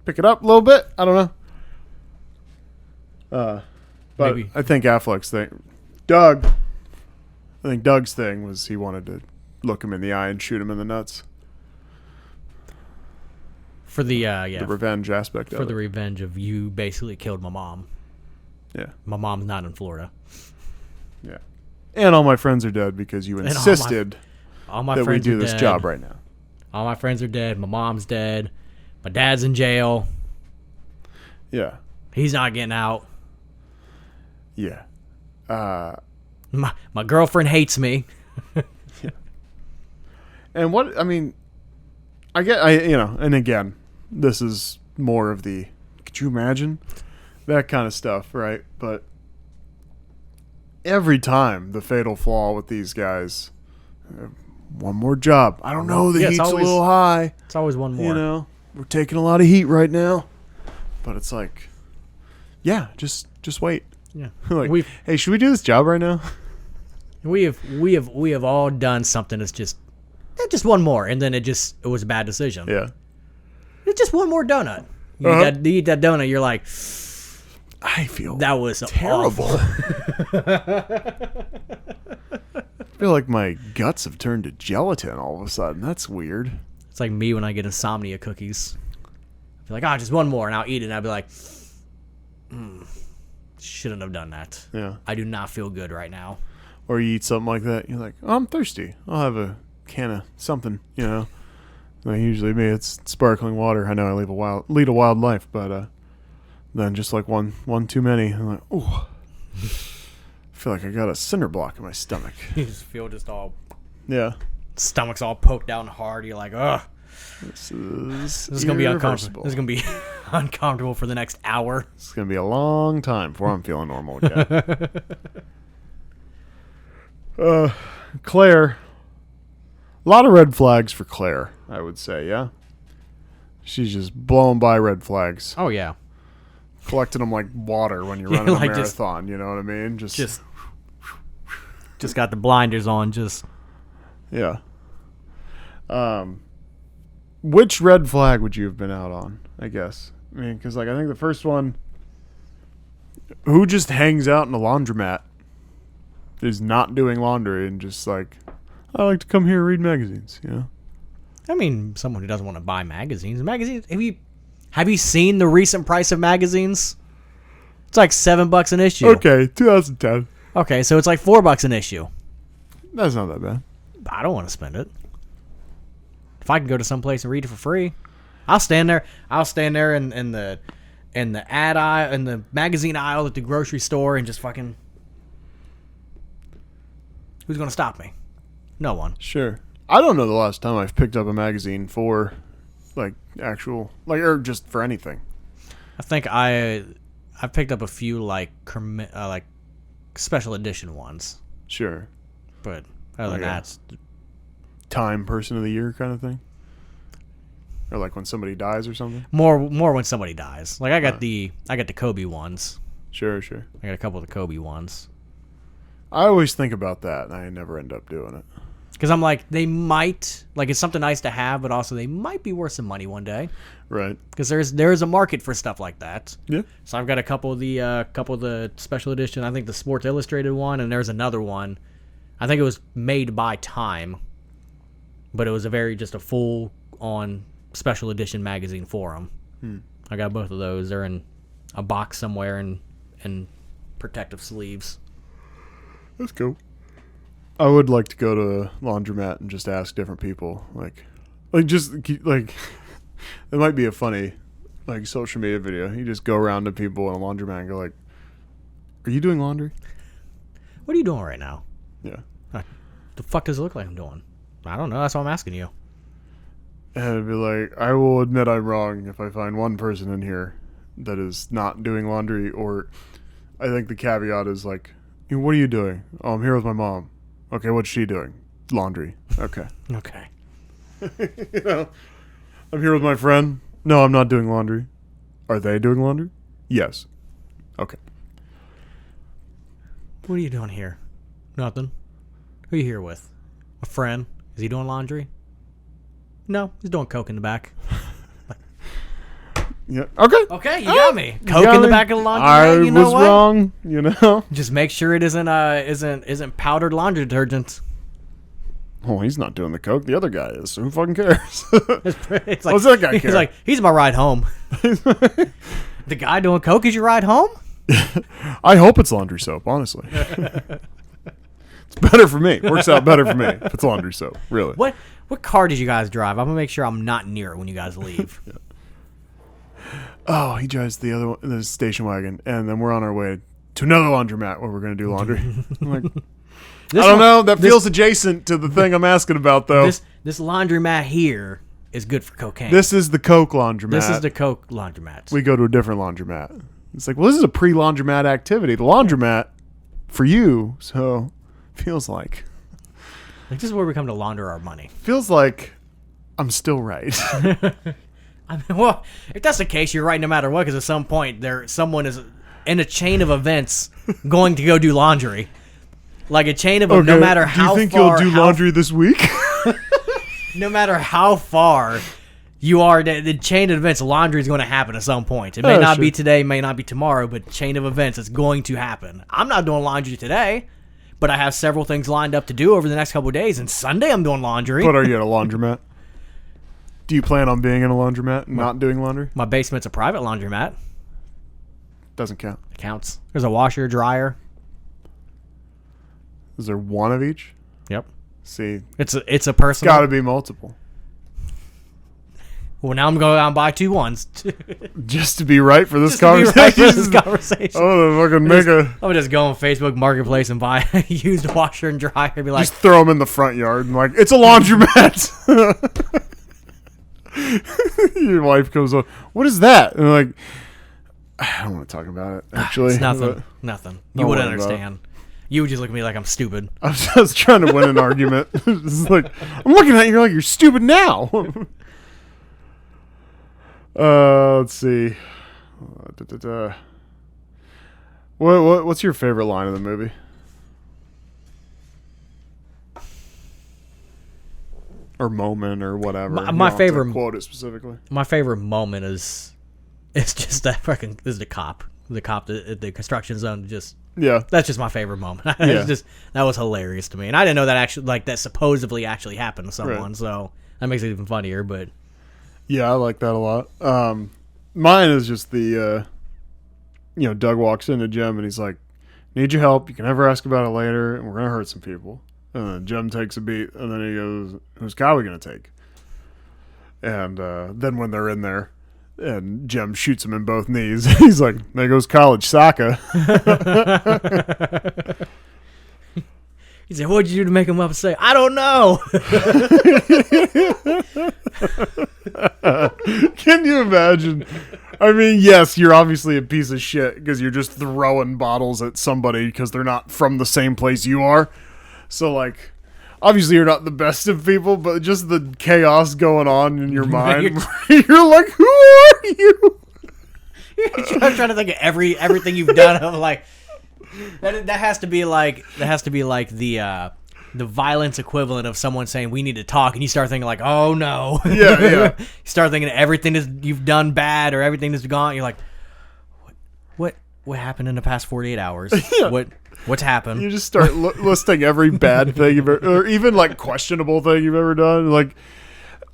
pick it up a little bit. I don't know. But maybe. I think Affleck's thing, Doug's thing was he wanted to look him in the eye and shoot him in the nuts. For the the revenge aspect of it. For the revenge of you basically killed my mom. Yeah. My mom's not in Florida. Yeah. And all my friends are dead because you insisted all my that friends we do are this dead. job right now. All my friends are dead. My mom's dead. My dad's in jail. Yeah. He's not getting out. Yeah. My girlfriend hates me. Yeah. And what, I mean, and again, this is more of the, could you imagine? That kind of stuff, right? But every time the fatal flaw with these guys, one more job. I don't know, the heat's always a little high. It's always one more. We're taking a lot of heat right now. But it's like, yeah, just wait. Yeah. Like, hey, should we do this job right now? We have all done something that's just one more, and then it was a bad decision. Yeah. It's just one more donut. You eat that donut, you're like, I feel that was terrible. I feel like my guts have turned to gelatin all of a sudden. That's weird. It's like me when I get insomnia cookies. I feel like, just one more, and I'll eat it, and I'll be like, shouldn't have done that. Yeah. I do not feel good right now. Or you eat something like that, you're like, oh, I'm thirsty. I'll have a can of something, Like usually me, it's sparkling water. I know I lead a wild life, but then just like one too many, I'm like, ooh. I feel like I got a cinder block in my stomach. You just feel all... Yeah. Stomach's all poked down hard. You're like, ugh. This is going to be uncomfortable. This is going to be uncomfortable for the next hour. It's going to be a long time before I'm feeling normal again. Claire. A lot of red flags for Claire, I would say, yeah? She's just blowing by red flags. Oh, yeah. Collecting them like water when you're running a marathon, you know what I mean? Just got the blinders on, Yeah. Which red flag would you have been out on, I guess? I mean, because like I think the first one, who just hangs out in a laundromat, is not doing laundry and just like, I like to come here and read magazines, I mean, someone who doesn't want to buy magazines. Have you seen the recent price of magazines? It's like $7 an issue. Okay, 2010. Okay, so it's like $4 an issue. That's not that bad. I don't want to spend it. If I can go to some place and read it for free, I'll stand there. I'll stand there in the ad aisle, in the magazine aisle at the grocery store, and just fucking. Who's gonna stop me? No one. Sure. I don't know the last time I've picked up a magazine for, like, actual, like, or just for anything. I think I've picked up a few like special edition ones, Sure. but other than that, it's Time Person of the Year kind of thing. Or like when somebody dies or something. more when somebody dies. Like I got the Kobe ones. Sure. I got a couple of the Kobe ones. I always think about that, and I never end up doing it. Because I'm like, they might, like, it's something nice to have, but also they might be worth some money one day. Right. Because there's a market for stuff like that. Yeah. So I've got a couple of the special edition. I think the Sports Illustrated one, and there's another one. I think it was made by Time, but it was just a full on special edition magazine for them. I got both of those. They're in a box somewhere in protective sleeves. That's cool. I would like to go to a laundromat and just ask different people, like it might be a funny, like, social media video. You just go around to people in a laundromat and go like, "Are you doing laundry?" What are you doing right now? Yeah. The fuck does it look like I'm doing? I don't know. That's why I'm asking you. And it'd be like, I will admit I'm wrong if I find one person in here that is not doing laundry, or I think the caveat is like, "What are you doing?" "Oh, I'm here with my mom." "Okay, what's she doing?" "Laundry." "Okay." Okay. "I'm here with my friend." "No, I'm not doing laundry." "Are they doing laundry?" "Yes." "Okay." What are you doing here? Nothing. Who are you here with? A friend? Is he doing laundry? No, he's doing coke in the back. Yeah. Okay. Okay, you got me. Coke in the back of the laundry. You know was what? wrong. Just make sure it isn't powdered laundry detergent. Oh, he's not doing the coke. The other guy is. So who fucking cares? It's like, What's that guy care? He's like, he's my ride home. The guy doing coke is your ride home? I hope it's laundry soap, honestly. It's better for me. Works out better for me if it's laundry soap, really. What car did you guys drive? I'm gonna make sure I'm not near it when you guys leave. Yeah. Oh, he drives the station wagon, and then we're on our way to another laundromat where we're going to do laundry. I'm like, I don't know. That feels adjacent to the thing I'm asking about, though. This laundromat here is good for cocaine. This is the Coke laundromat. This is the Coke laundromat. We go to a different laundromat. It's like, well, this is a pre-laundromat activity. The laundromat for you, so feels like this is where we come to launder our money. Feels like I'm still right. I mean, well, if that's the case, you're right no matter what, because at some point someone is in a chain of events going to go do laundry. Like a chain of no matter how far. Do you think you'll do laundry this week? No matter how far you are, the chain of events, laundry is going to happen at some point. It may not be today, may not be tomorrow, but chain of events is going to happen. I'm not doing laundry today, but I have several things lined up to do over the next couple of days, and Sunday I'm doing laundry. But are you at a laundromat? Do you plan on being in a laundromat and not doing laundry? My basement's a private laundromat. Doesn't count. It counts. There's a washer, dryer. Is there one of each? Yep. See, it's a personal. Got to be multiple. Well, now I'm going out and buy 2 ones. Just to be right for this conversation. Oh, fucking I'm just go on Facebook Marketplace and buy a used washer and dryer and be like, just throw them in the front yard and like, it's a laundromat. Your wife goes, "What is that?" And I'm like, I don't want to talk about it, actually. It's nothing. Nothing. You wouldn't understand. You would just look at me like I'm stupid. I was just trying to win an argument. It's like, I'm looking at you, you're like, you're stupid now. Let's see. What's your favorite line of the movie? Or moment or whatever. My favorite quote it specifically. My favorite moment is just that fucking the cop at the construction zone. Just that's just my favorite moment. It's just that was hilarious to me, and I didn't know that supposedly actually happened to someone. Right. So that makes it even funnier. But yeah, I like that a lot. Mine is just the Doug walks into Jim and he's like, "Need your help? You can never ask about it later, and we're gonna hurt some people." And then Jim takes a beat, and then he goes, "Whose car are we going to take?" And then when they're in there, and Jem shoots him in both knees, he's like, "There goes college soccer." He said, "What'd you do to make him upset?" "I don't know." Can you imagine? I mean, yes, you're obviously a piece of shit because you're just throwing bottles at somebody because they're not from the same place you are. So, like, obviously you're not the best of people, but just the chaos going on in your mind, you're like, who are you? I'm trying to think of everything you've done. I'm like, that has to be like the violence equivalent of someone saying we need to talk, and you start thinking like, oh no. Yeah. You start thinking everything you've done bad or everything that's gone. You're like, what happened in the past 48 hours? Yeah. What's happened? You just start listing every bad thing you've ever, or even like questionable thing you've ever done. Like,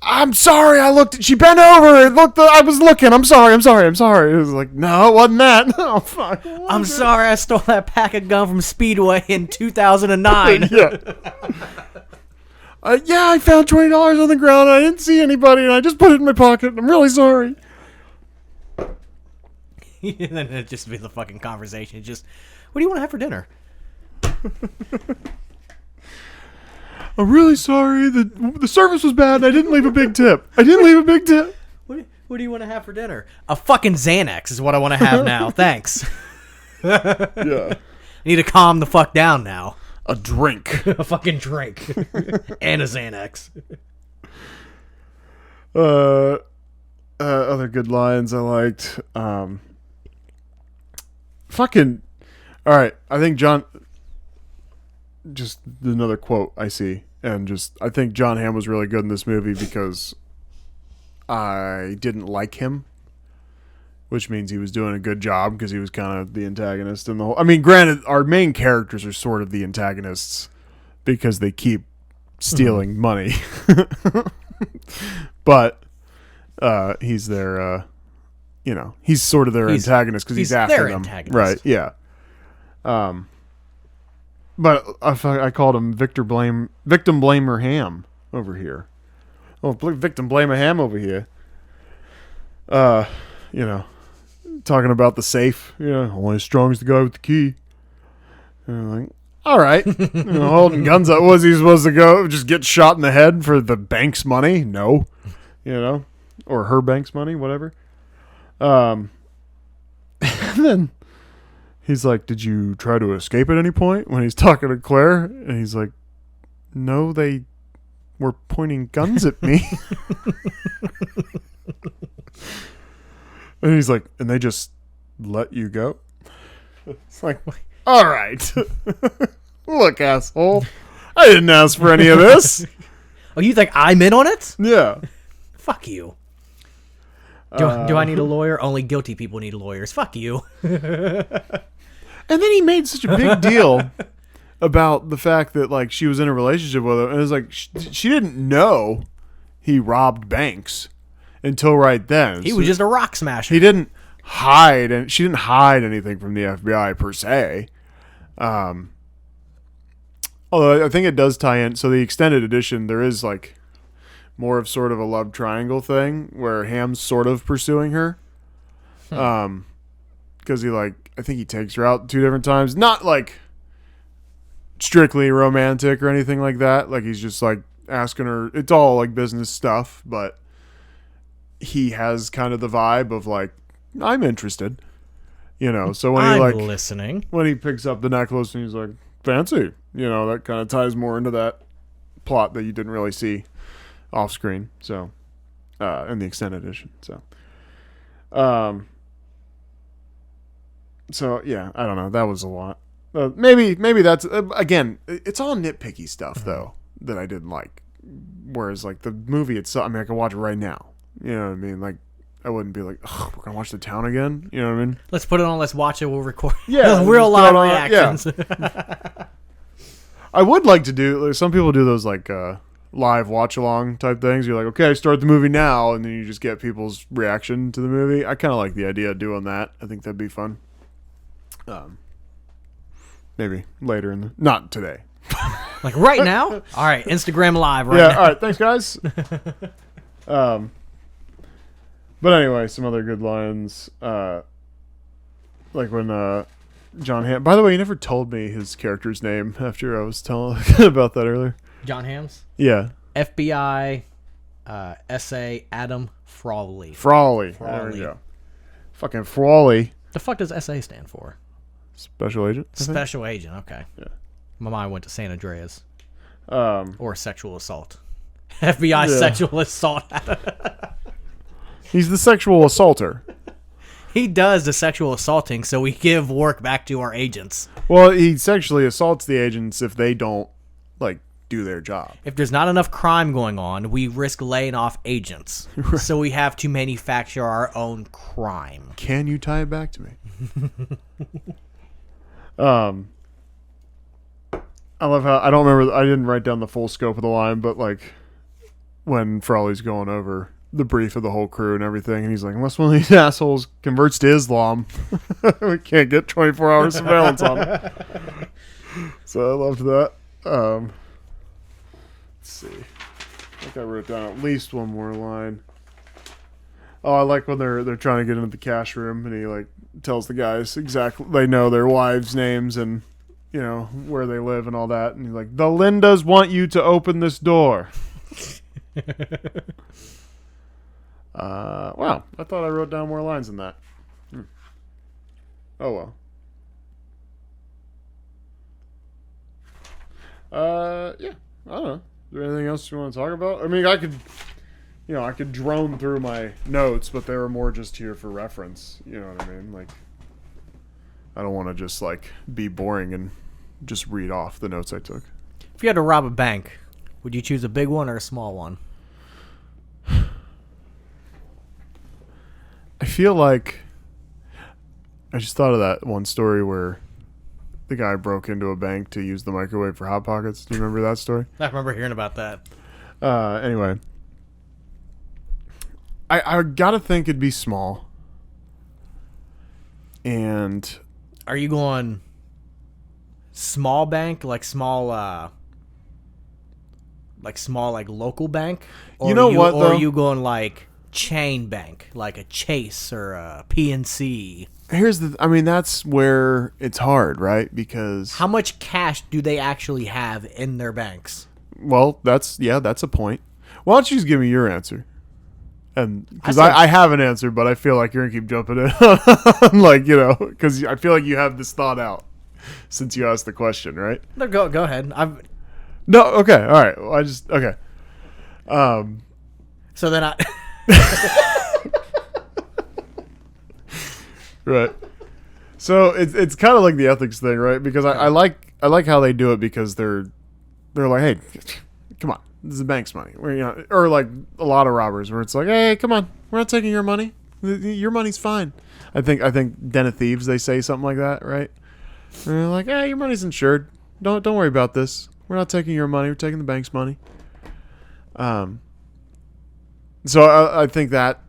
I'm sorry, she bent over and looked, I was looking, I'm sorry. It was like, no, it wasn't that. Oh, fuck. I'm sorry I stole that pack of gum from Speedway in 2009. Yeah. Yeah, I found $20 on the ground. I didn't see anybody, and I just put it in my pocket. I'm really sorry. And then it'd just be the fucking conversation. It's just, what do you want to have for dinner? I'm really sorry. The service was bad, and I didn't leave a big tip. What do you want to have for dinner? A fucking Xanax is what I want to have now. Thanks. Yeah. I need to calm the fuck down now. A drink. A fucking drink. And a Xanax. Other good lines I liked. Fucking. All right. I think John. Just another quote I see. And I think John Hamm was really good in this movie because I didn't like him. Which means he was doing a good job because he was kind of the antagonist in the whole. I mean, granted, our main characters are sort of the antagonists because they keep stealing money. But he's their, he's sort of their antagonist because he's after their them. Antagonist. Right, yeah. But I called him victim blamer Ham over here. Oh, victim blamer Ham over here. Talking about the safe. Only as strong as the guy with the key. And I'm like, all right. Holding guns up. Was he supposed to go just get shot in the head for the bank's money? No. Or her bank's money, whatever. And then he's like, did you try to escape at any point? When he's talking to Claire, and he's like, no, they were pointing guns at me. And he's like, and they just let you go? It's like, all right. Look, asshole. I didn't ask for any of this. Oh, you think I'm in on it? Yeah. Fuck you. Do I need a lawyer? Only guilty people need lawyers. Fuck you. And then he made such a big deal about the fact that, like, she was in a relationship with him. And it was like, she didn't know he robbed banks until right then. He was just a rock smasher. He didn't hide, and she didn't hide anything from the FBI per se. Although I think it does tie in. So the extended edition, there is like more of sort of a love triangle thing where Ham's sort of pursuing her. Because I think he takes her out 2 different times. Not like strictly romantic or anything like that. Like he's just like asking her. It's all like business stuff, but he has kind of the vibe of like, I'm interested, so when I'm listening, when he picks up the necklace and he's like, fancy, that kind of ties more into that plot that you didn't really see off screen. So, in the extended edition. So yeah, I don't know. That was a lot. Maybe that's, again, it's all nitpicky stuff though, that I didn't like. Whereas like the movie itself, I mean, I can watch it right now. You know what I mean? Like, I wouldn't be like, we're going to watch The Town again? You know what I mean? Let's put it on, let's watch it, we'll record real live reactions. Yeah. I would like to do, some people do those like live watch-along type things. You're like, okay, start the movie now, and then you just get people's reaction to the movie. I kind of like the idea of doing that. I think that'd be fun. Maybe later not today. Like right now? All right, Instagram live right now. All right, thanks guys. Um, but anyway, some other good lines. Like when John Hamm. By the way, you never told me his character's name after I was telling about that earlier. John Hams, Yeah. FBI, SA Adam Frawley. Frawley. There we go. Fucking Frawley. The fuck does SA stand for? Special agent. I think? Special agent. Okay. Yeah. My mind went to San Andreas. Um, Or sexual assault. FBI Yeah. sexual assault. he's the sexual assaulter. He does the sexual assaulting, so we give work back to our agents. Well, he sexually assaults the agents if they don't like do their job. If there's not enough crime going on, we risk laying off agents. So we have to manufacture our own crime. Can you tie it back to me? I love how I don't remember. I didn't write down the full scope of the line, but like when Frawley's going over the brief of the whole crew and everything, and he's like, "Unless one of these assholes converts to Islam, we can't get 24-hour surveillance on him." So I loved that. Let's see. I think I wrote down at least one more line. Oh, I like when they're trying to get into the cash room, and he like tells the guys exactly they know their wives' names and you know where they live and all that, and he's like, "The Lindas want you to open this door." Wow, I thought I wrote down more lines than that. Oh well. Yeah, I don't know. Is there anything else you want to talk about? I mean, I could drone through my notes, but they were more just here for reference. You know what I mean? Like, I don't want to just like be boring and just read off the notes I took. If you had to rob a bank, would you choose a big one or a small one? I feel like I just thought of that one story where the guy broke into a bank to use the microwave for Hot Pockets. Do you remember that story? I remember hearing about that. Anyway, I gotta think it'd be small. And Are you going small bank, like small like local bank? Or You know what, Or though? are you going like chain bank, like a Chase or a PNC? that's where it's hard, right? Because How much cash do they actually have in their banks? well, that's a point. Why don't you just give me your answer? And because I said- I have an answer, but I feel like you're gonna keep jumping in, like because I feel like you have this thought out since you asked the question, right? No, go ahead. No, okay, all right. Well, okay. So then Right. So it's kind of like the ethics thing, right? Because I like how they do it because they're like, hey, come on, this is the bank's money. Or like a lot of robbers where it's like, hey, come on, we're not taking your money. Your money's fine. I think Den of Thieves they say something like that, right? And they're like, hey, your money's insured. Don't worry about this. We're not taking your money. We're taking the bank's money. So I think that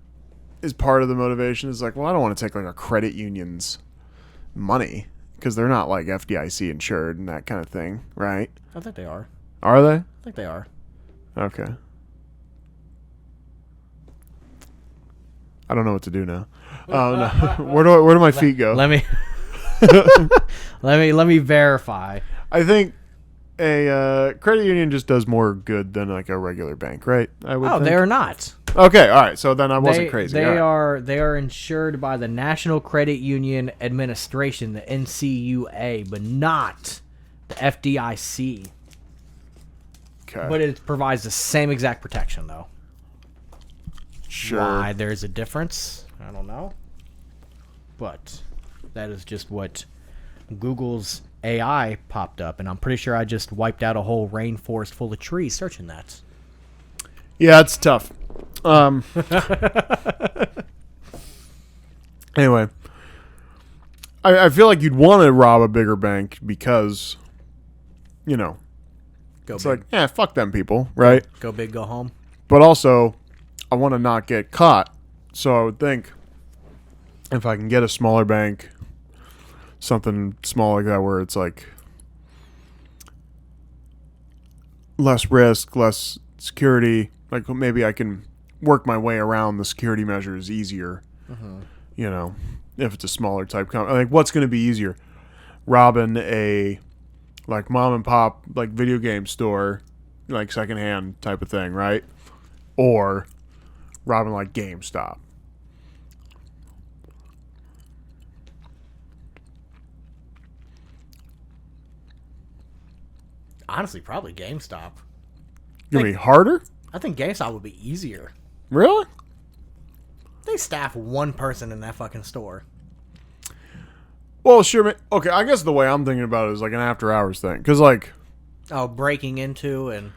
is part of the motivation. Is like, well, I don't want to take like a credit union's money because they're not like FDIC insured and that kind of thing, right? I think they are. Are they? I think they are. Okay. I don't know what to do now. No. Where do my feet go? Let me let me verify. I think a credit union just does more good than like a regular bank, right? I would. Oh, think. they're not. Okay, all right. So then I wasn't crazy. They All right. are insured by the National Credit Union Administration, the NCUA, but not the FDIC. Okay. But it provides the same exact protection, though. Sure. Why there's a difference, I don't know. But that is just what Google's AI popped up, and I'm pretty sure I just wiped out a whole rainforest full of trees searching that. Yeah, it's tough. Anyway, I feel like you'd want to rob a bigger bank because, Go it's big. like, yeah, fuck them people, right? Go big, go home. But also, I want to not get caught. So I would think if I can get a smaller bank, something small like that where it's like less risk, less security, like maybe I can work my way around the security measures easier. You know, if it's a smaller type company, like what's going to be easier, robbing a like mom and pop like video game store, like secondhand type of thing, right? Or robbing like GameStop. Honestly, probably GameStop. Gonna be harder? I think GameStop would be easier. Really? They staff one person in that fucking store. Well, sure. Man. Okay, I guess the way I'm thinking about it is like an after hours thing, because like, Oh, breaking into and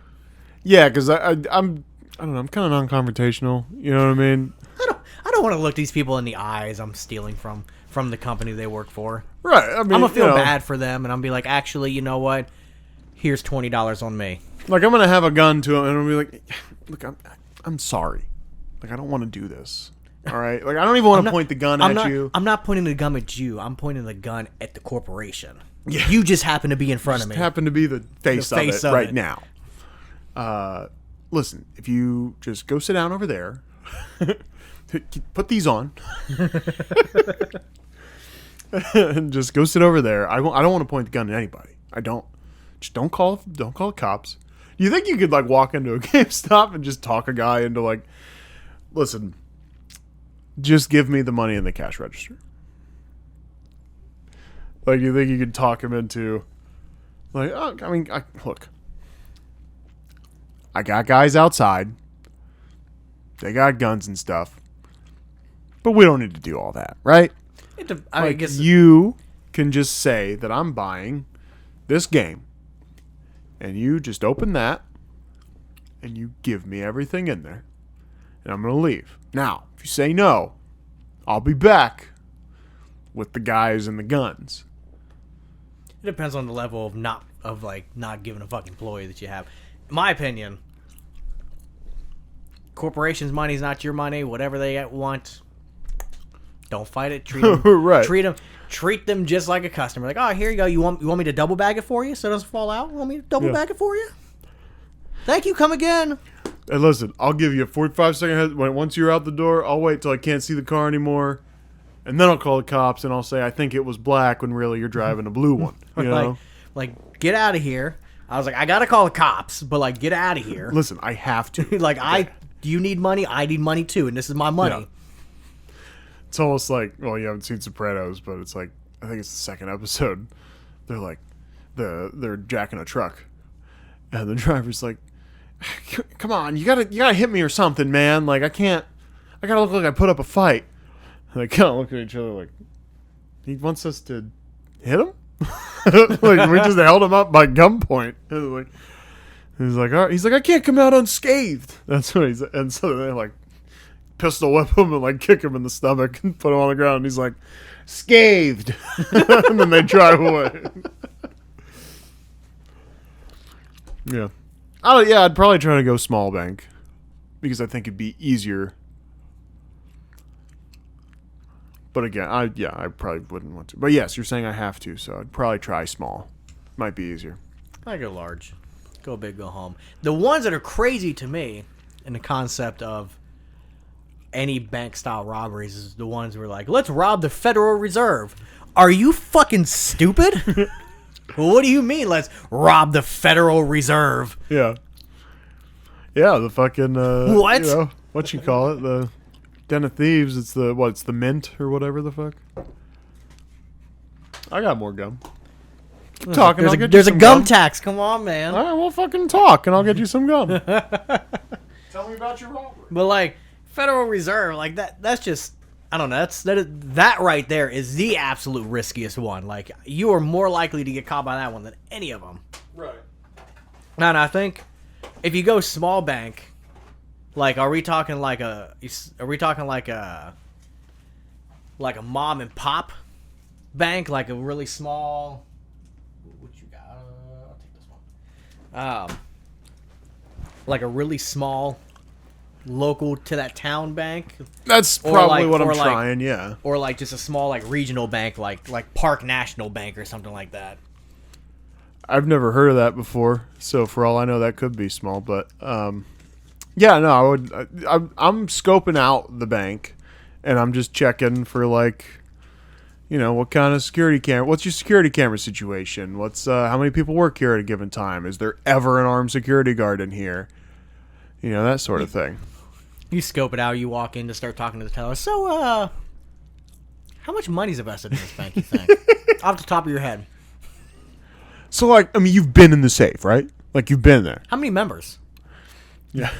yeah, because I don't know, I'm kind of non-confrontational. You know what I mean? I don't want to look these people in the eyes. I'm stealing from the company they work for. Right. I mean, I'm gonna feel bad for them, and I'm be like, actually, you know what? Here's $20 on me. Like I'm gonna have a gun to him, and I'll be like, look, I'm sorry. Like I don't want to do this. All right. Like I don't even want to point the gun at you. I'm not pointing the gun at you. I'm pointing the gun at the corporation. Yeah. You just happen to be in front of me. Happen to be the face of it right now. Listen, if you just go sit down over there, put these on, and just go sit over there. I don't want to point the gun at anybody. I don't. Just don't call the cops. You think you could like walk into a GameStop and just talk a guy into like, listen, just give me the money in the cash register? Like, you think you could talk him into, like, oh, I mean, look, I got guys outside. They got guns and stuff. But we don't need to do all that, right? I guess you can just say that I'm buying this game, and you just open that, and you give me everything in there, and I'm going to leave. Now, if you say no, I'll be back with the guys and the guns. it depends on the level of not giving a fucking employee that you have. In my opinion, corporations' money is not your money. Whatever they want, don't fight it. Treat them, right. Treat them just like a customer. Like, oh, here you go. You want me to double bag it for you so it doesn't fall out? You want me to double bag it for you? Thank you. Come again. And listen, I'll give you a 45-second head. Once you're out the door, I'll wait till I can't see the car anymore, and then I'll call the cops and I'll say I think it was black when really you're driving a blue one. You know? like get out of here. I was like, I gotta call the cops, but like, get out of here. Listen, I have to. Like, you need money. I need money too, and this is my money. Yeah. It's almost like, well, you haven't seen Sopranos, but it's like, I think it's the second episode. They're like, they're jacking a truck, and the driver's like, come on, you gotta hit me or something, man. Like I gotta look like I put up a fight. And they kind of look at each other like, he wants us to hit him? Like we just held him up by gunpoint. He's like, all right. He's like, I can't come out unscathed. That's what he's. And so they like pistol whip him and like kick him in the stomach and put him on the ground. And he's like, scathed. And then they drive away. Yeah. I'd probably try to go small bank because I think it'd be easier. But again, I probably wouldn't want to. But yes, you're saying I have to, so I'd probably try small. Might be easier. I go large. Go big, go home. The ones that are crazy to me in the concept of any bank-style robberies is the ones where like, let's rob the Federal Reserve. Are you fucking stupid? What do you mean, let's rob the Federal Reserve? Yeah. Yeah, the fucking... what? You know, what you call it? The Den of Thieves. It's the Mint or whatever the fuck. I got more gum. Keep talking. There's a gum tax. Come on, man. All right, we'll fucking talk, and I'll get you some gum. Tell me about your robbery. But, like, Federal Reserve, like, that's just... I don't know. That right there is the absolute riskiest one. Like, you are more likely to get caught by that one than any of them. Right. And I think if you go small bank, like, are we talking like a mom and pop bank, like a really small? What you got? I'll take this one. Like a really small, local to that town bank. That's probably what I'm trying. Yeah. Or like just a small like regional bank, like Park National Bank or something like that. I've never heard of that before, so for all I know, that could be small. But Yeah, no, I would. I'm scoping out the bank, and I'm just checking for like, what kind of security camera. What's your security camera situation? What's how many people work here at a given time? Is there ever an armed security guard in here? That sort of thing. You scope it out. You walk in to start talking to the teller. So, how much money's invested in this bank? You think, off the top of your head? So, like, I mean, you've been in the safe, right? Like, you've been there. How many members? Yeah.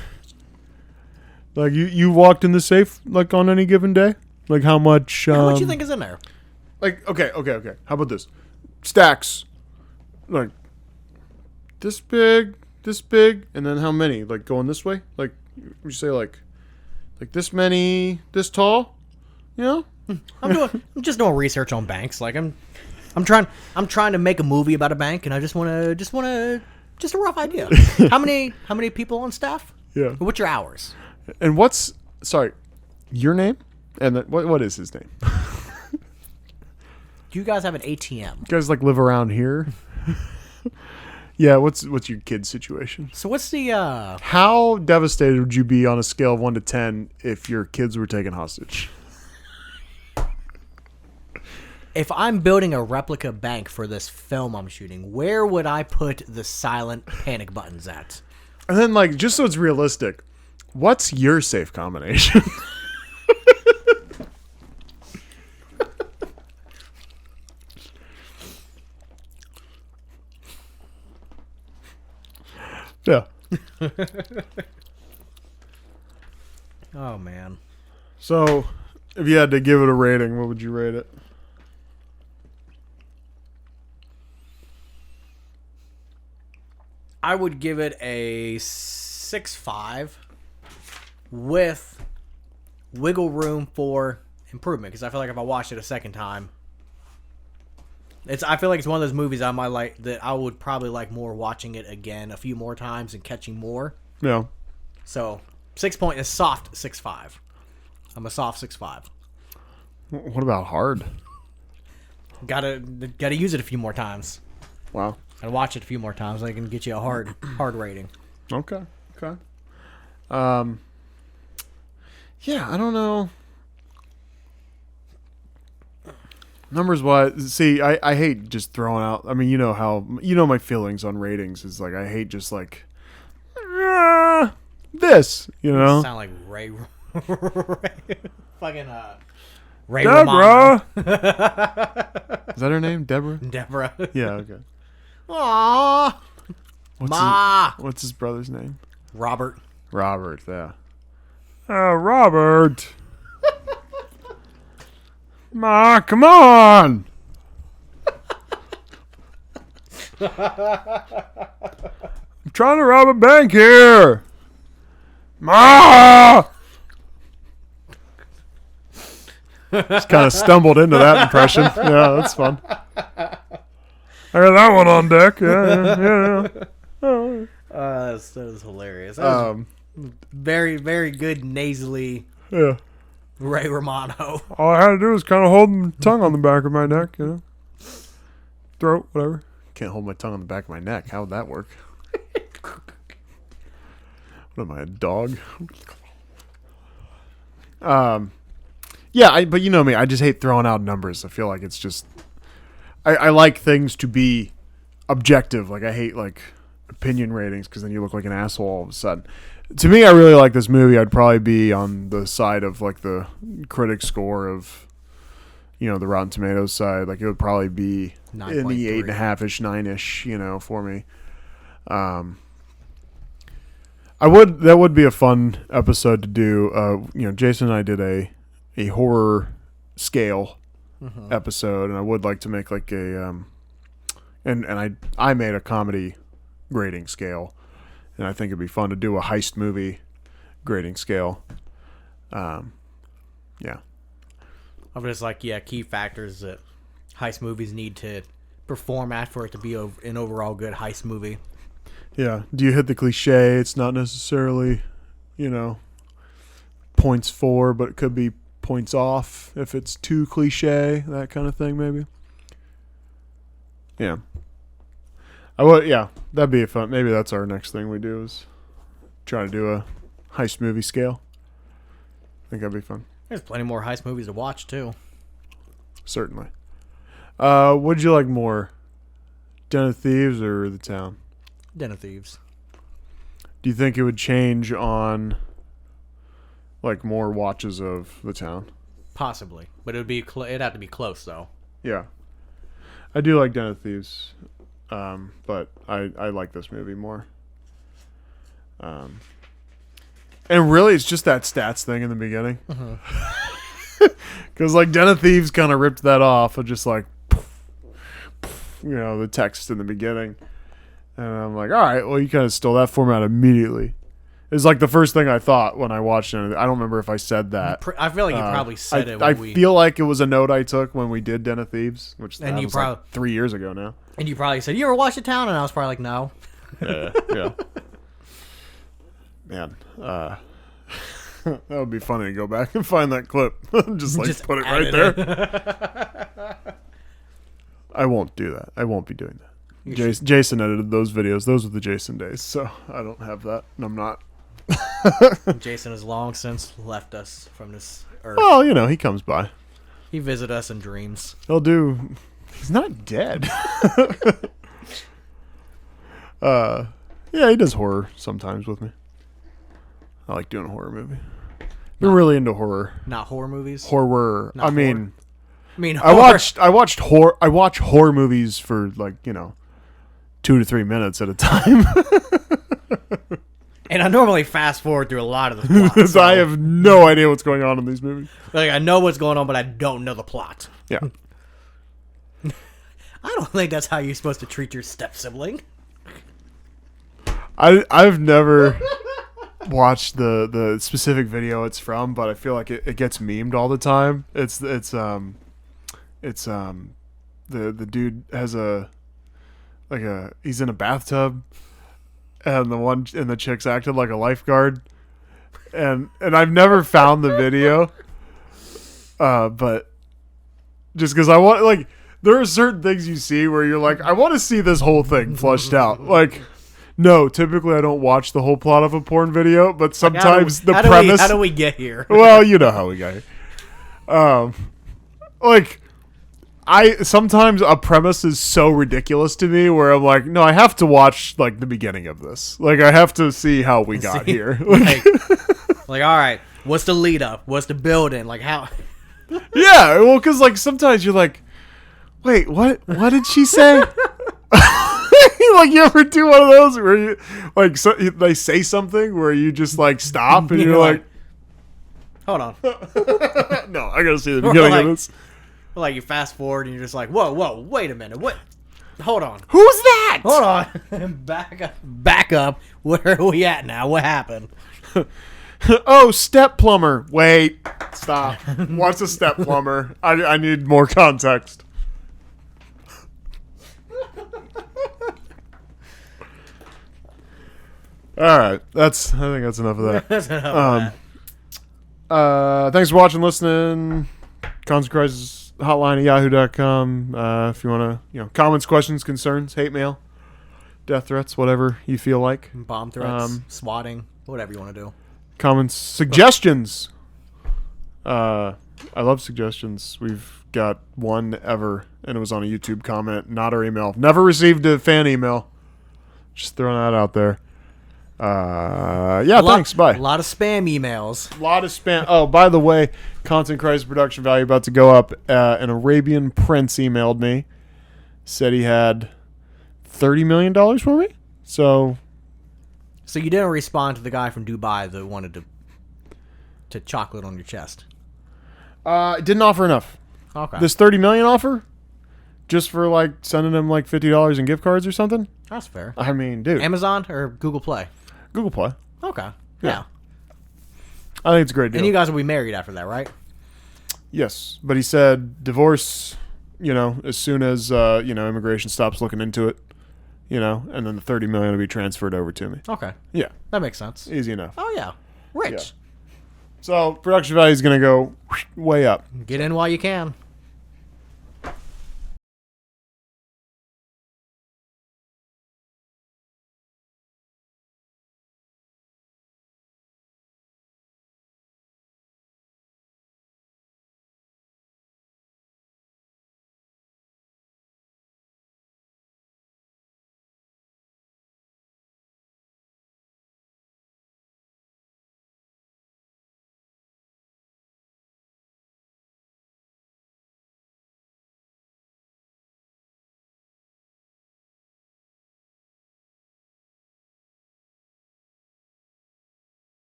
Like, you walked in the safe, like, on any given day? Like, how much... How much you think is in there? Like, okay. How about this? Stacks. Like, this big, and then how many? Like, going this way? Like, you say, like this many, this tall? I'm just doing research on banks. Like, I'm trying to make a movie about a bank, and I just want a rough idea. How many people on staff? Yeah. What's your hours? And sorry, your name? And what is his name? Do you guys have an ATM? You guys like live around here? Yeah. What's your kid's situation? So what's the How devastated would you be on a scale of 1 to 10 if your kids were taken hostage? If I'm building a replica bank for this film I'm shooting, where would I put the silent panic buttons at? And then, like, just so it's realistic, what's your safe combination? Yeah. Oh, man. So, if you had to give it a rating, what would you rate it? I would give it a 6.5 with wiggle room for improvement, because I feel like if I watched it a second time, I feel like it's one of those movies I might like that I would probably like more watching it again a few more times and catching more. Yeah. So 6 point is soft 6.5. I'm a soft 6.5. What about hard? Gotta use it a few more times. Wow. And watch it a few more times. I can get you a hard rating. Okay. Yeah, I don't know. Numbers wise, see, I hate just throwing out. I mean, my feelings on ratings is like I hate just like this. Sound like Ray fucking Ray Deborah. Romano. Is that her name, Deborah? Deborah. Yeah. Okay. Aww. What's his brother's name? Robert. Robert. Yeah. Robert. Ma, come on. I'm trying to rob a bank here. Ma. Just kind of stumbled into that impression. Yeah, that's fun. I got that one on deck. Yeah. That was hilarious. That was very, very good nasally. Yeah. Ray Romano. All I had to do was kind of hold my tongue on the back of my neck, throat, whatever. Can't hold my tongue on the back of my neck. How would that work? What am I, a dog? Yeah, but you know me. I just hate throwing out numbers. I feel like it's just. I like things to be objective. Like I hate like opinion ratings because then you look like an asshole all of a sudden. To me, I really like this movie. I'd probably be on the side of like the critic score of, the Rotten Tomatoes side. Like it would probably be 9. in the 8.5-ish, 9-ish, for me. That would be a fun episode to do. Jason and I did a horror scale episode, and I would like to make like a and I made a comedy grading scale. And I think it'd be fun to do a heist movie grading scale. Yeah. I'm just like, key factors that heist movies need to perform at for it to be an overall good heist movie. Yeah. Do you hit the cliche? It's not necessarily, points for, but it could be points off if it's too cliche, that kind of thing, maybe. Yeah. That'd be fun. Maybe that's our next thing we do is try to do a heist movie scale. I think that'd be fun. There's plenty more heist movies to watch too. Certainly. What'd you like more? Den of Thieves or The Town? Den of Thieves. Do you think it would change on like more watches of The Town? Possibly, but it'd have to be close though. Yeah. I do like Den of Thieves, but I like this movie more. And really, it's just that stats thing in the beginning. Because like Den of Thieves kind of ripped that off of just like, the text in the beginning. And I'm like, all right, well, you kind of stole that format immediately. It's like the first thing I thought when I watched it. I don't remember if I said that. I feel like you probably said it. I feel like it was a note I took when we did Den of Thieves, which and was like 3 years ago now. And you probably said, "You ever watch The Town?" And I was probably like, "No." Yeah. Man, that would be funny to go back and find that clip. just put it right there. I won't do that. I won't be doing that. Jason edited those videos. Those were the Jason days, so I don't have that, and I'm not. Jason has long since left us from this earth. Well, he comes by. He visits us in dreams. He's not dead. Yeah, he does horror sometimes with me. I like doing a horror movie. Been really into horror. Not horror movies. Horror. Not horror. I watch horror movies for 2 to 3 minutes at a time. And I normally fast forward through a lot of the plot. So I have no idea what's going on in these movies. Like, I know what's going on, but I don't know the plot. Yeah. I don't think that's how you're supposed to treat your step sibling. I've never watched the specific video it's from, but I feel like it gets memed all the time. It's the dude has he's in a bathtub, and the chick's acted like a lifeguard, and I've never found the video, but just because I want, there are certain things you see where you're like, I want to see this whole thing flushed out. No, typically I don't watch the whole plot of a porn video, but sometimes the premise. How do we get here? Well, you know how we got here. Sometimes a premise is so ridiculous to me where I'm like, no, I have to watch the beginning of this. I have to see how we got here. All right, what's the lead up? What's the building? How? Yeah, well, because sometimes you're like, wait, what? What did she say? You ever do one of those where you they say something where you just stop and you're like, hold on. No, I gotta see the beginning of this. You fast forward and you're just like, whoa, wait a minute, what? Hold on. Who's that? Hold on. Back up. Where are we at now? What happened? Oh, step plumber. Wait, stop. What's a step plumber? I need more context. All right, I think that's enough of that. That's enough of that. Thanks for watching, listening. Constant Crisis Hotline at yahoo.com. If you want to, comments, questions, concerns, hate mail, death threats, whatever you feel like. Bomb threats, swatting, whatever you want to do. Comments, suggestions. I love suggestions. We've got one ever, and it was on a YouTube comment, not our email. Never received a fan email. Just throwing that out there. Thanks. Bye. A lot of spam emails. A lot of spam. Oh, by the way, Content Crisis production value about to go up. An Arabian prince emailed me, said he had $30 million for me. So you didn't respond to the guy from Dubai that wanted to chocolate on your chest. Didn't offer enough. Okay. This $30 million offer, just for sending him $50 in gift cards or something. That's fair. I mean, dude. Amazon or Google Play? Google Play. Okay. Yeah. I think it's a great deal. And you guys will be married after that, right? Yes, but he said divorce, as soon as immigration stops looking into it, and then the $30 million will be transferred over to me. Okay. Yeah, that makes sense. Easy enough. Oh yeah, rich. Yeah. So production value is going to go way up. Get in while you can.